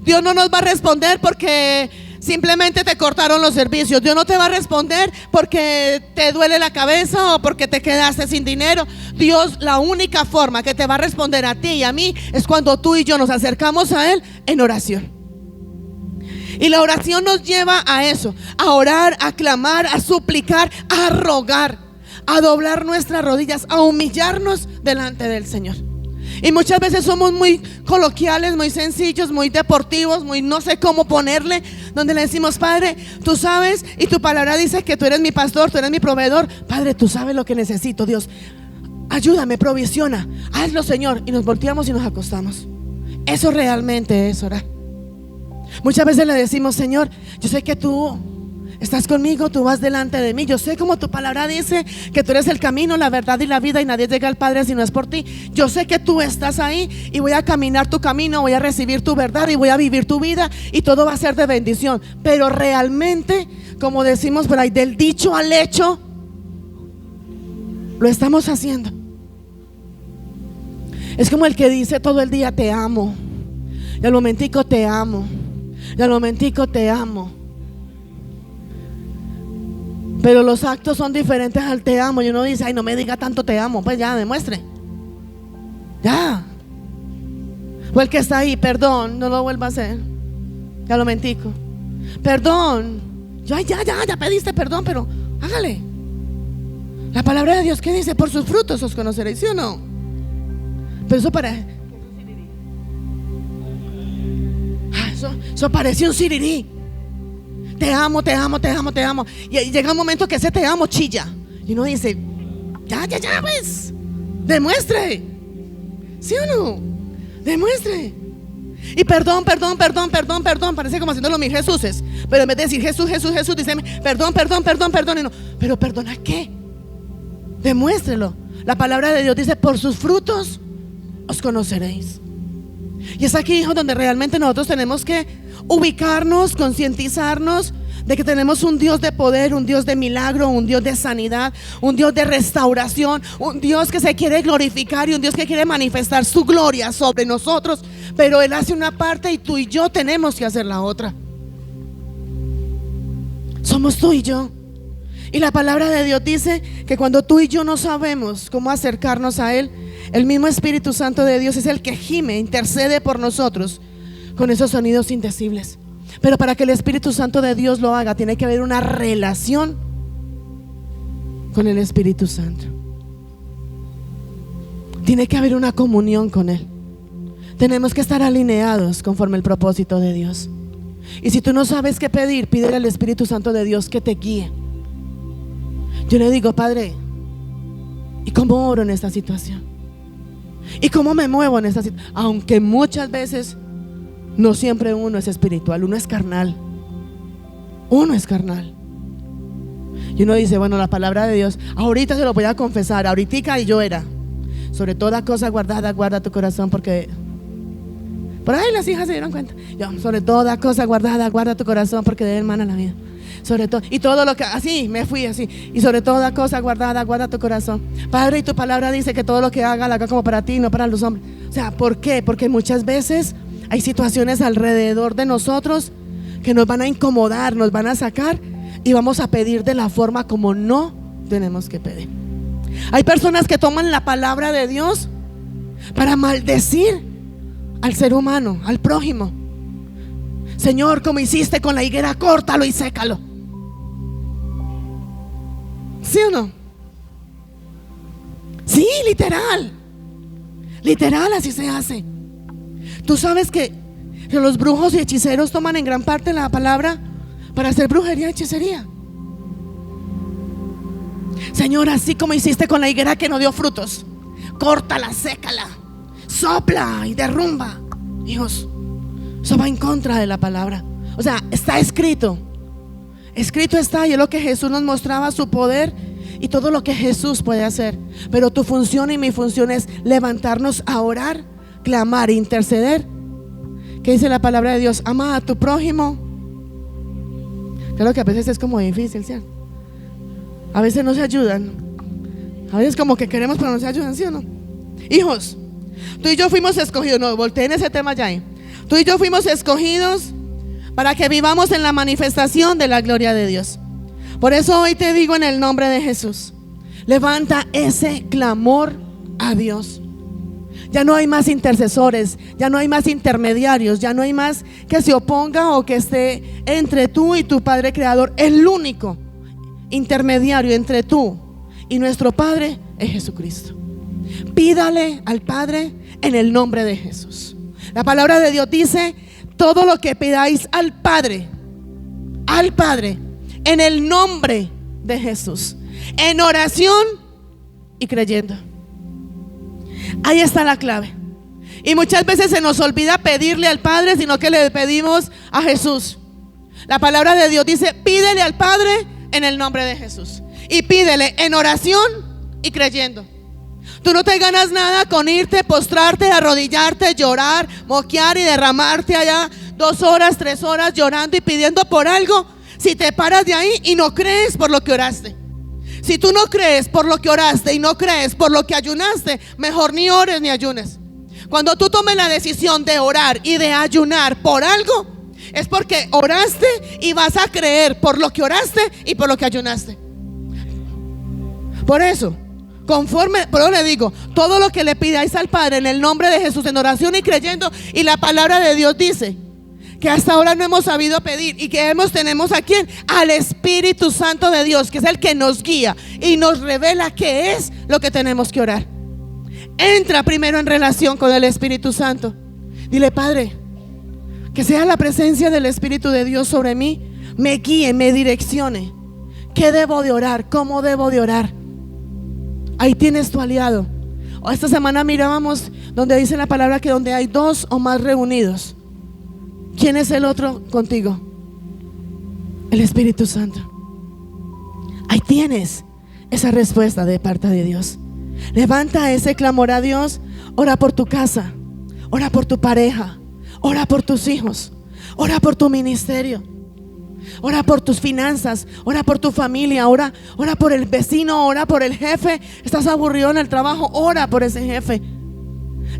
Dios no nos va a responder porque simplemente te cortaron los servicios. Dios no te va a responder porque te duele la cabeza o porque te quedaste sin dinero. Dios, la única forma que te va a responder a ti y a mí es cuando tú y yo nos acercamos a Él en oración. Y la oración nos lleva a eso, a orar, a clamar, a suplicar, a rogar, a doblar nuestras rodillas, a humillarnos delante del Señor. Y muchas veces somos muy coloquiales, muy sencillos, muy deportivos, muy no sé cómo ponerle, donde le decimos: Padre, tú sabes, y tu palabra dice que tú eres mi pastor, tú eres mi proveedor. Padre, tú sabes lo que necesito. Dios, ayúdame, provisiona, hazlo, Señor. Y nos volteamos y nos acostamos. Eso realmente es orar. Muchas veces le decimos: Señor, yo sé que tú estás conmigo, tú vas delante de mí. Yo sé, como tu palabra dice, que tú eres el camino, la verdad y la vida, y nadie llega al Padre si no es por ti. Yo sé que tú estás ahí y voy a caminar tu camino, voy a recibir tu verdad y voy a vivir tu vida, y todo va a ser de bendición. Pero realmente, como decimos por ahí, del dicho al hecho, lo estamos haciendo. Es como el que dice todo el día: te amo, y al momentico te amo, y al momentico te amo. Pero los actos son diferentes al te amo. Y uno dice: ay, no me diga tanto te amo. Pues ya, demuestre. Ya. O el que está ahí: perdón, no lo vuelva a hacer. Ya lo mentico. Perdón. Ya pediste perdón, pero hágale. La palabra de Dios, ¿qué dice? Por sus frutos os conoceréis, ¿sí o no? Pero eso eso parece un sirirí. Te amo, te amo, te amo, te amo. Y llega un momento que ese te amo chilla. Y uno dice: ya, pues, demuestre. ¿Sí o no? Demuestre. Y perdón. Parece como haciéndolo mis Jesuses. Pero en vez de decir Jesús, dice perdón. Y no, pero ¿perdona qué? Demuéstrelo. La palabra de Dios dice: por sus frutos os conoceréis. Y es aquí, hijo, donde realmente nosotros tenemos que ubicarnos, concientizarnos de que tenemos un Dios de poder, un Dios de milagro, un Dios de sanidad, un Dios de restauración, un Dios que se quiere glorificar y un Dios que quiere manifestar su gloria sobre nosotros. Pero Él hace una parte y tú y yo tenemos que hacer la otra. Somos tú y yo. Y la palabra de Dios dice que cuando tú y yo no sabemos cómo acercarnos a Él, el mismo Espíritu Santo de Dios es el que gime, intercede por nosotros con esos sonidos indecibles. Pero para que el Espíritu Santo de Dios lo haga, tiene que haber una relación con el Espíritu Santo. Tiene que haber una comunión con Él. Tenemos que estar alineados conforme el propósito de Dios. Y si tú no sabes qué pedir, pídele al Espíritu Santo de Dios que te guíe. Yo le digo: Padre, ¿y cómo oro en esta situación? ¿Y cómo me muevo en esta situación? Aunque muchas veces no siempre uno es espiritual, uno es carnal. Y uno dice: bueno, la palabra de Dios, ahorita se lo voy a confesar, ahorita y yo era: sobre toda cosa guardada, guarda tu corazón, porque por ahí las hijas se dieron cuenta. Yo: sobre toda cosa guardada, guarda tu corazón, porque de él mana la vida. Sobre todo, y todo lo que, así me fui así. Y sobre toda cosa guardada, guarda tu corazón, Padre, y tu palabra dice que todo lo que haga, lo haga como para ti, no para los hombres. O sea, ¿por qué? Porque muchas veces hay situaciones alrededor de nosotros que nos van a incomodar, nos van a sacar, y vamos a pedir de la forma como no tenemos que pedir. Hay personas que toman la palabra de Dios para maldecir al ser humano, al prójimo. Señor, como hiciste con la higuera, córtalo y sécalo. ¿Sí o no? Sí, literal así se hace. Tú sabes que los brujos y hechiceros toman en gran parte la palabra para hacer brujería y hechicería. Señor, así como hiciste con la higuera que no dio frutos, córtala, sécala, sopla y derrumba. Hijos, eso va en contra de la palabra. O sea, está escrito Escrito está, y es lo que Jesús nos mostraba, su poder y todo lo que Jesús puede hacer. Pero tu función y mi función es levantarnos a orar, clamar, interceder. ¿Qué dice la palabra de Dios? Ama a tu prójimo. Claro que a veces es como difícil, ¿sí? A veces no se ayudan. A veces como que queremos pero no se ayudan, ¿sí o no? Hijos, tú y yo fuimos escogidos. No, volteen ese tema ya ahí. Tú y yo fuimos escogidos para que vivamos en la manifestación de la gloria de Dios. Por eso hoy te digo en el nombre de Jesús, levanta ese clamor a Dios. Ya no hay más intercesores, ya no hay más intermediarios, ya no hay más que se oponga o que esté entre tú y tu Padre Creador. El único intermediario entre tú y nuestro Padre es Jesucristo. Pídale al Padre en el nombre de Jesús. La palabra de Dios dice: todo lo que pidáis al Padre, en el nombre de Jesús, en oración y creyendo. Ahí está la clave. Y muchas veces se nos olvida pedirle al Padre, sino que le pedimos a Jesús. La palabra de Dios dice: pídele al Padre en el nombre de Jesús. Y pídele en oración y creyendo. Tú no te ganas nada con irte, postrarte, arrodillarte, llorar, moquear y derramarte allá 2 horas, 3 horas llorando y pidiendo por algo, si te paras de ahí y no crees por lo que oraste. Si tú no crees por lo que oraste y no crees por lo que ayunaste, mejor ni ores ni ayunes. Cuando tú tomes la decisión de orar y de ayunar por algo, es porque oraste y vas a creer por lo que oraste y por lo que ayunaste. Por eso, pero le digo, todo lo que le pidáis al Padre en el nombre de Jesús, en oración y creyendo. Y la palabra de Dios dice que hasta ahora no hemos sabido pedir, y que tenemos a quién, al Espíritu Santo de Dios, que es el que nos guía y nos revela qué es lo que tenemos que orar. Entra primero en relación con el Espíritu Santo. Dile: Padre, que sea la presencia del Espíritu de Dios sobre mí, me guíe, me direccione. ¿Qué debo de orar? ¿Cómo debo de orar? Ahí tienes tu aliado. Esta semana mirábamos donde dice la palabra que donde hay 2 o más reunidos, ¿quién es el otro contigo? El Espíritu Santo. Ahí tienes esa respuesta de parte de Dios. Levanta ese clamor a Dios. Ora por tu casa, ora por tu pareja, ora por tus hijos, ora por tu ministerio, ora por tus finanzas, ora por tu familia, ora por el vecino, ora por el jefe. Estás aburrido en el trabajo, ora por ese jefe.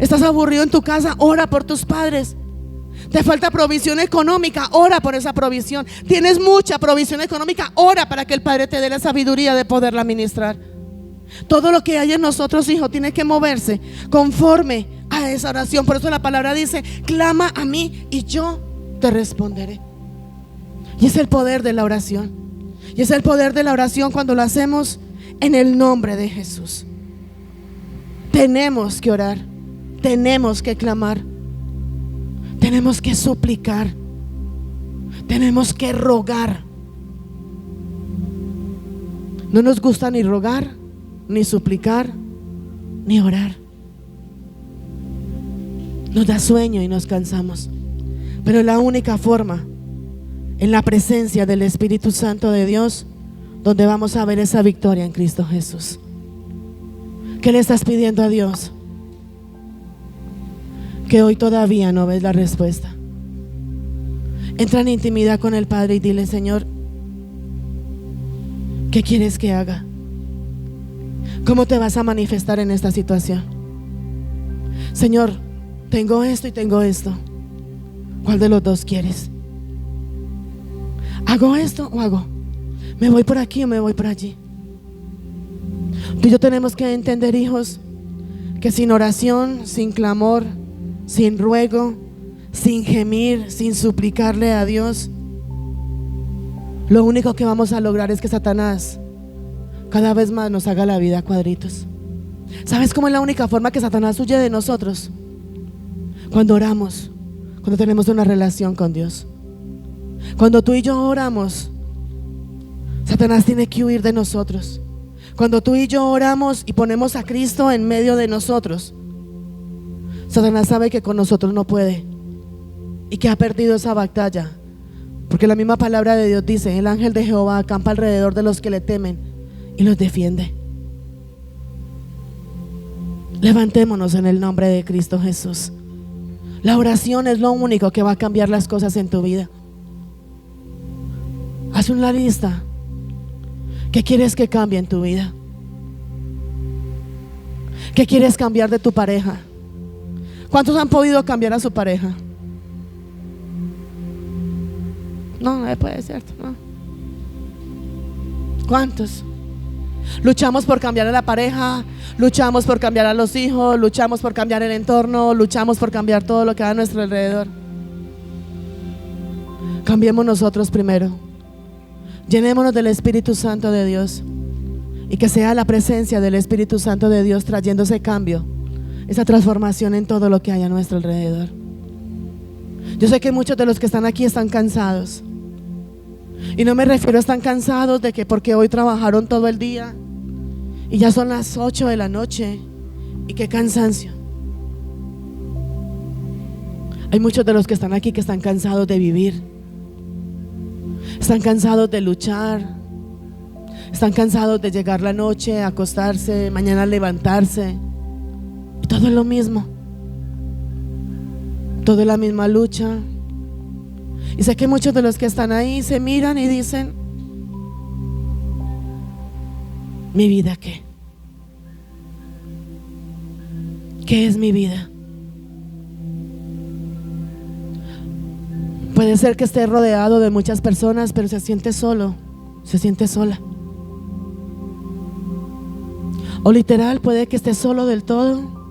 Estás aburrido en tu casa, ora por tus padres. Te falta provisión económica, ora por esa provisión. Tienes mucha provisión económica, ora para que el Padre te dé la sabiduría de poderla administrar. Todo lo que hay en nosotros, hijo, tiene que moverse conforme a esa oración. Por eso la palabra dice: clama a mí y yo te responderé. Y es el poder de la oración. Y es el poder de la oración cuando lo hacemos en el nombre de Jesús. Tenemos que orar, tenemos que clamar, tenemos que suplicar, tenemos que rogar. No nos gusta ni rogar, ni suplicar, ni orar. Nos da sueño y nos cansamos. Pero la única forma, en la presencia del Espíritu Santo de Dios, donde vamos a ver esa victoria en Cristo Jesús. ¿Qué le estás pidiendo a Dios? Que hoy todavía no ves la respuesta. Entra en intimidad con el Padre y dile: Señor, ¿qué quieres que haga? ¿Cómo te vas a manifestar en esta situación? Señor, tengo esto y tengo esto. ¿Cuál de los dos quieres? ¿Hago esto o hago? ¿Me voy por aquí o me voy por allí? Tú y yo tenemos que entender, hijos, que sin oración, sin clamor, sin ruego, sin gemir, sin suplicarle a Dios, lo único que vamos a lograr es que Satanás cada vez más nos haga la vida a cuadritos. ¿Sabes cómo es la única forma que Satanás huye de nosotros? Cuando oramos, cuando tenemos una relación con Dios. Cuando tú y yo oramos, Satanás tiene que huir de nosotros. Cuando tú y yo oramos y ponemos a Cristo en medio de nosotros, Satanás sabe que con nosotros no puede y que ha perdido esa batalla, Porque la misma palabra de Dios dice: el ángel de Jehová acampa alrededor de los que le temen y los defiende. Levantémonos en el nombre de Cristo Jesús. La oración es lo único que va a cambiar las cosas en tu vida. Haz una lista. ¿Qué quieres que cambie en tu vida? ¿Qué quieres cambiar de tu pareja? ¿Cuántos han podido cambiar a su pareja? No puede ser, no. ¿Cuántos? Luchamos por cambiar a la pareja, luchamos por cambiar a los hijos, luchamos por cambiar el entorno, luchamos por cambiar todo lo que hay a nuestro alrededor. Cambiemos nosotros primero. Llenémonos del Espíritu Santo de Dios, y que sea la presencia del Espíritu Santo de Dios trayendo ese cambio, esa transformación en todo lo que hay a nuestro alrededor. Yo sé que muchos de los que están aquí están cansados, y no me refiero a están cansados de que porque hoy trabajaron todo el día y ya son las 8 de la noche y qué cansancio. Hay muchos de los que están aquí que están cansados de vivir, están cansados de luchar, están cansados de llegar la noche, acostarse, mañana levantarse, y todo es lo mismo, todo es la misma lucha. Y sé que muchos de los que están ahí se miran y dicen: ¿mi vida qué? ¿Qué es mi vida? Puede ser que esté rodeado de muchas personas, pero se siente solo, se siente sola. O literal puede que esté solo del todo.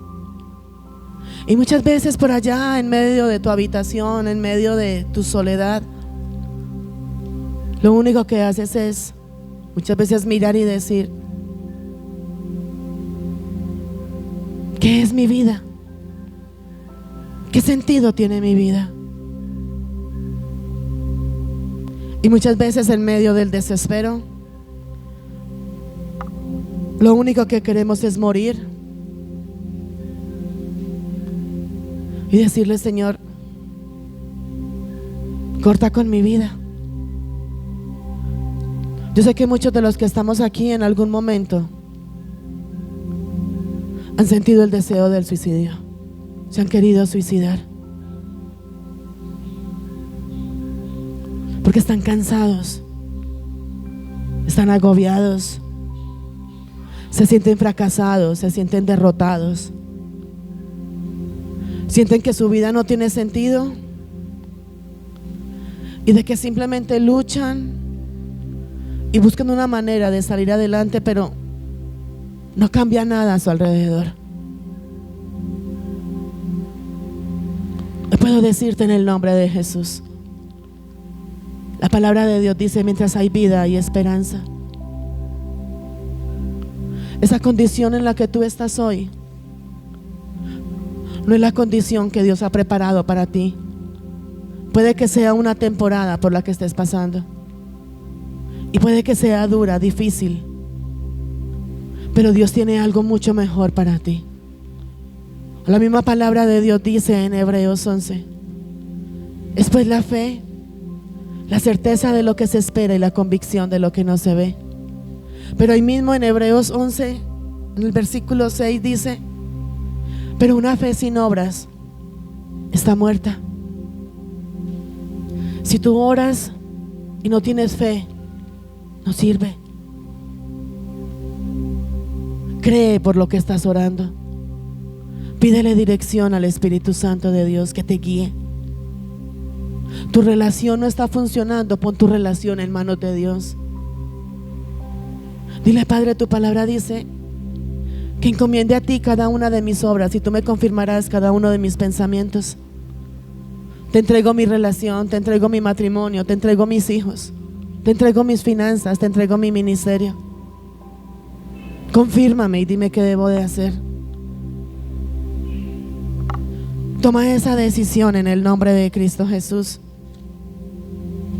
Y muchas veces por allá en medio de tu habitación, en medio de tu soledad, lo único que haces es muchas veces mirar y decir: ¿qué es mi vida? ¿Qué sentido tiene mi vida? Y muchas veces en medio del desespero, lo único que queremos es morir y decirle: Señor, corta con mi vida. Yo sé que muchos de los que estamos aquí en algún momento han sentido el deseo del suicidio, se han querido suicidar, porque están cansados, están agobiados, se sienten fracasados, se sienten derrotados, sienten que su vida no tiene sentido y de que simplemente luchan y buscan una manera de salir adelante, pero no cambia nada a su alrededor. Yo puedo decirte en el nombre de Jesús, la palabra de Dios dice: mientras hay vida hay esperanza. Esa condición en la que tú estás hoy no es la condición que Dios ha preparado para ti. Puede que sea una temporada por la que estés pasando, y puede que sea dura, difícil, pero Dios tiene algo mucho mejor para ti. La misma palabra de Dios dice en Hebreos 11: es pues la fe, la certeza de lo que se espera y la convicción de lo que no se ve. Pero ahí mismo en Hebreos 11, en el versículo 6 dice: pero una fe sin obras está muerta. Si tú oras y no tienes fe, no sirve. Cree por lo que estás orando. Pídele dirección al Espíritu Santo de Dios que te guíe. Tu relación no está funcionando, pon tu relación en manos de Dios. Dile: Padre, tu palabra dice que encomiende a ti cada una de mis obras y tú me confirmarás cada uno de mis pensamientos. Te entrego mi relación, te entrego mi matrimonio, te entrego mis hijos, te entrego mis finanzas, te entrego mi ministerio. Confírmame y dime qué debo de hacer. Toma esa decisión en el nombre de Cristo Jesús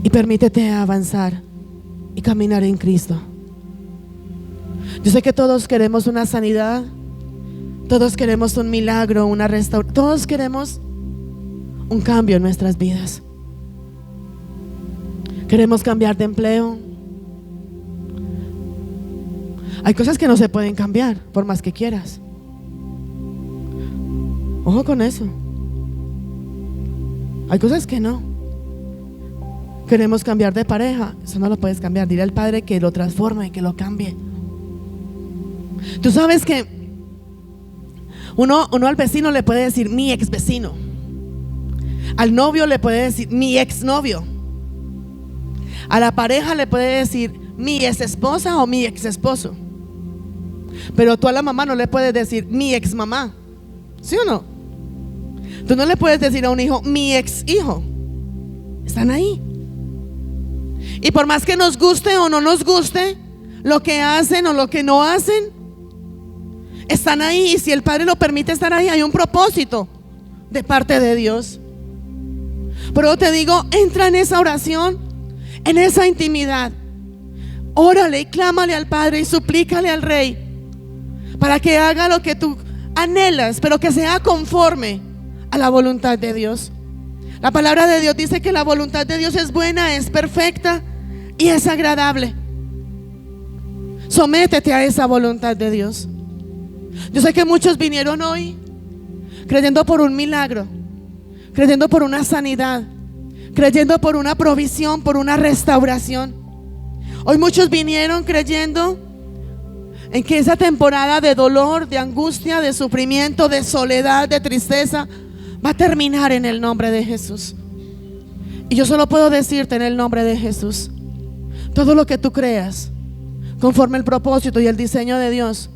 y permítete avanzar y caminar en Cristo. Yo sé que todos queremos una sanidad, todos queremos un milagro, una restauración, todos queremos un cambio en nuestras vidas. Queremos cambiar de empleo. Hay cosas que no se pueden cambiar por más que quieras. Ojo con eso. Hay cosas que no. Queremos cambiar de pareja. Eso no lo puedes cambiar. Dile al Padre que lo transforme, que lo cambie. Tú sabes que uno al vecino le puede decir mi ex vecino. Al novio le puede decir mi ex novio. A la pareja le puede decir mi ex esposa o mi ex esposo. Pero tú a la mamá no le puedes decir mi ex mamá. ¿Sí o no? Tú no le puedes decir a un hijo mi ex hijo. Están ahí. Y por más que nos guste o no nos guste lo que hacen o lo que no hacen, están ahí. Y si el Padre lo permite estar ahí, hay un propósito de parte de Dios. Pero te digo, entra en esa oración, en esa intimidad. Órale y clámale al Padre y suplícale al Rey para que haga lo que tú anhelas, pero que sea conforme a la voluntad de Dios. La palabra de Dios dice que la voluntad de Dios es buena, es perfecta y es agradable. Sométete a esa voluntad de Dios. Yo sé que muchos vinieron hoy creyendo por un milagro, creyendo por una sanidad, creyendo por una provisión, por una restauración. Hoy muchos vinieron creyendo en que esa temporada de dolor, de angustia, de sufrimiento, de soledad, de tristeza va a terminar en el nombre de Jesús. Y yo solo puedo decirte en el nombre de Jesús, todo lo que tú creas conforme el propósito y el diseño de Dios,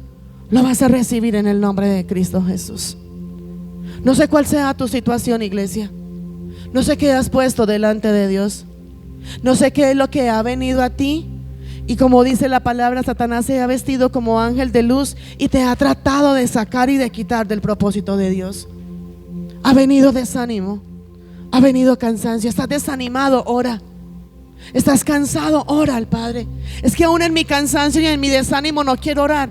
lo vas a recibir en el nombre de Cristo Jesús. No sé cuál sea tu situación, iglesia. No sé qué has puesto delante de Dios. No sé qué es lo que ha venido a ti. Y como dice la palabra, Satanás se ha vestido como ángel de luz y te ha tratado de sacar y de quitar del propósito de Dios. Ha venido desánimo, ha venido cansancio. Estás desanimado, ora. Estás cansado, ora al Padre. Es que aún en mi cansancio y en mi desánimo no quiero orar.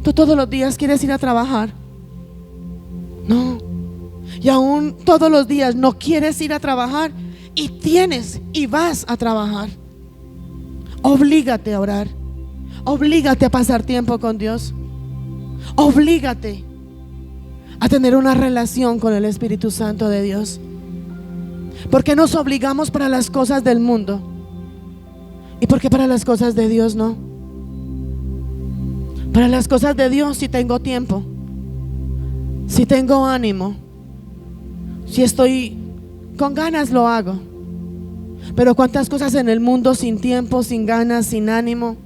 Tú todos los días quieres ir a trabajar. No. Y aún todos los días no quieres ir a trabajar y tienes y vas a trabajar. Oblígate a orar. Oblígate a pasar tiempo con Dios. Oblígate a tener una relación con el Espíritu Santo de Dios. ¿Por qué nos obligamos para las cosas del mundo? ¿Y por qué para las cosas de Dios no? Para las cosas de Dios si tengo tiempo, si tengo ánimo, si estoy con ganas lo hago. Pero cuántas cosas en el mundo sin tiempo, sin ganas, sin ánimo,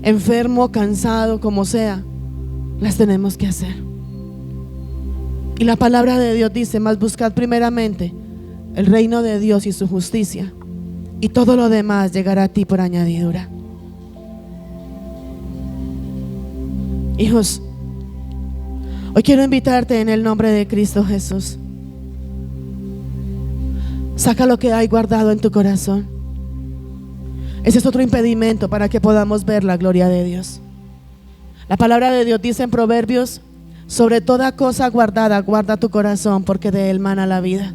enfermo, cansado, como sea, las tenemos que hacer. Y la palabra de Dios dice: mas buscad primeramente el reino de Dios y su justicia, y todo lo demás llegará a ti por añadidura. Hijos, hoy quiero invitarte en el nombre de Cristo Jesús. Saca lo que hay guardado en tu corazón. Ese es otro impedimento para que podamos ver la gloria de Dios. La palabra de Dios dice en Proverbios: sobre toda cosa guardada, guarda tu corazón, porque de él mana la vida.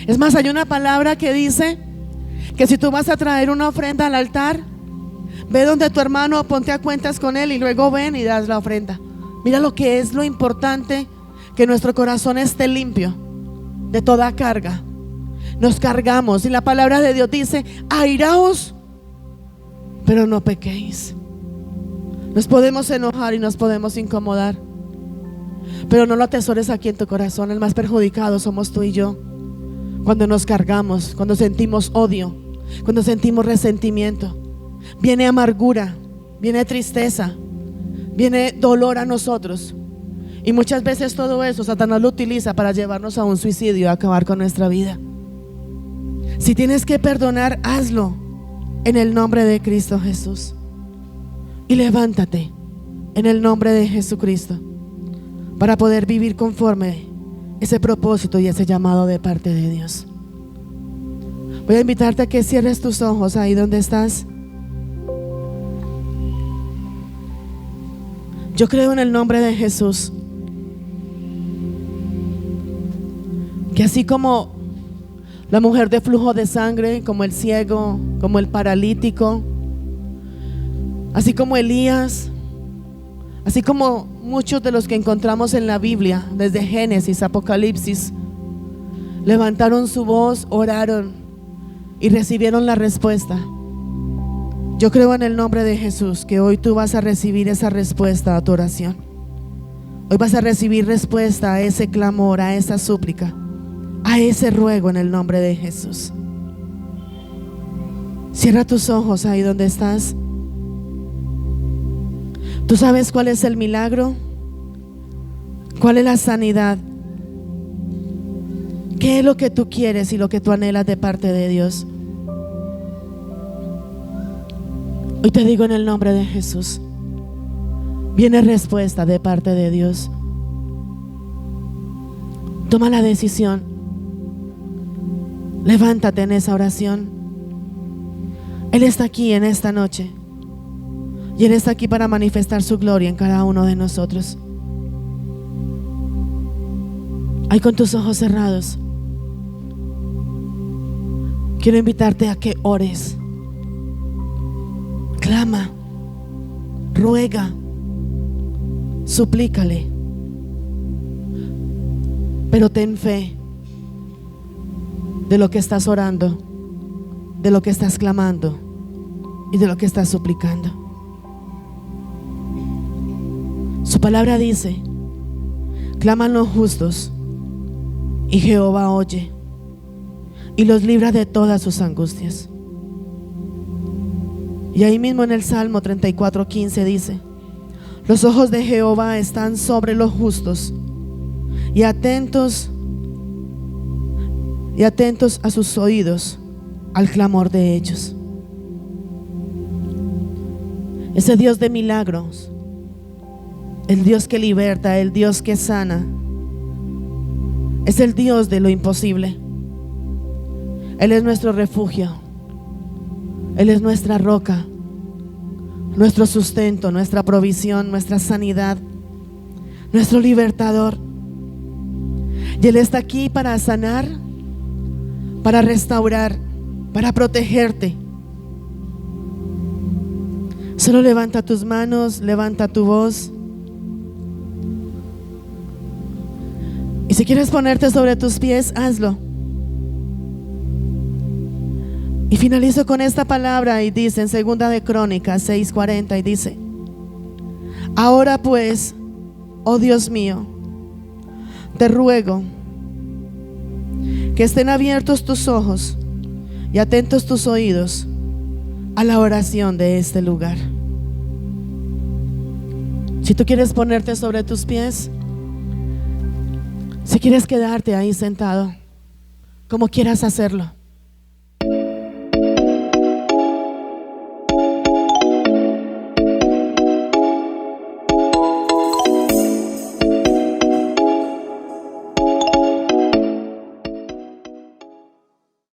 Es más, hay una palabra que dice que si tú vas a traer una ofrenda al altar, ve donde tu hermano, ponte a cuentas con él y luego ven y das la ofrenda. Mira lo que es lo importante, que nuestro corazón esté limpio de toda carga. Nos cargamos y la palabra de Dios dice: airaos, pero no pequéis. Nos podemos enojar y nos podemos incomodar, pero no lo atesores aquí en tu corazón. El más perjudicado somos tú y yo. Cuando nos cargamos, cuando sentimos odio, cuando sentimos resentimiento, viene amargura, viene tristeza, viene dolor a nosotros. Y muchas veces todo eso Satanás lo utiliza para llevarnos a un suicidio, a acabar con nuestra vida. Si tienes que perdonar, hazlo en el nombre de Cristo Jesús. Y levántate en el nombre de Jesucristo para poder vivir conforme ese propósito y ese llamado de parte de Dios. Voy a invitarte a que cierres tus ojos ahí donde estás. Yo creo en el nombre de Jesús que así como La mujer de flujo de sangre, como el ciego, como el paralítico, así como Elías, así como muchos de los que encontramos en la Biblia, desde Génesis, Apocalipsis, levantaron su voz, oraron y recibieron la respuesta. Yo creo en el nombre de Jesús que hoy tú vas a recibir esa respuesta a tu oración. Hoy vas a recibir respuesta a ese clamor, a esa súplica, a ese ruego en el nombre de Jesús. Cierra tus ojos ahí donde estás. ¿Tú sabes cuál es el milagro? ¿Cuál es la sanidad? ¿Qué es lo que tú quieres y lo que tú anhelas de parte de Dios? Hoy te digo en el nombre de Jesús, viene respuesta de parte de Dios. Toma la decisión. Levántate en esa oración. Él está aquí en esta noche y Él está aquí para manifestar su gloria en cada uno de nosotros. Ahí con tus ojos cerrados, quiero invitarte a que ores. Clama, ruega, suplícale, pero ten fe de lo que estás orando, de lo que estás clamando y de lo que estás suplicando. Su palabra dice: claman los justos y Jehová oye y los libra de todas sus angustias. Y ahí mismo en el Salmo 34:15 dice: los ojos de Jehová están sobre los justos y atentos a sus oídos al clamor de ellos. Ese Dios de milagros, el Dios que liberta, el Dios que sana, es el Dios de lo imposible. Él es nuestro refugio, Él es nuestra roca, nuestro sustento, nuestra provisión, nuestra sanidad, nuestro libertador. Y Él está aquí para sanar, para restaurar, para protegerte. Solo levanta tus manos, levanta tu voz. Y si quieres ponerte sobre tus pies, hazlo. Y finalizo con esta palabra y dice en 2 de Crónicas 6:40 y dice: ahora pues, oh Dios mío, te ruego que estén abiertos tus ojos y atentos tus oídos a la oración de este lugar. Si tú quieres ponerte sobre tus pies, si quieres quedarte ahí sentado, como quieras hacerlo.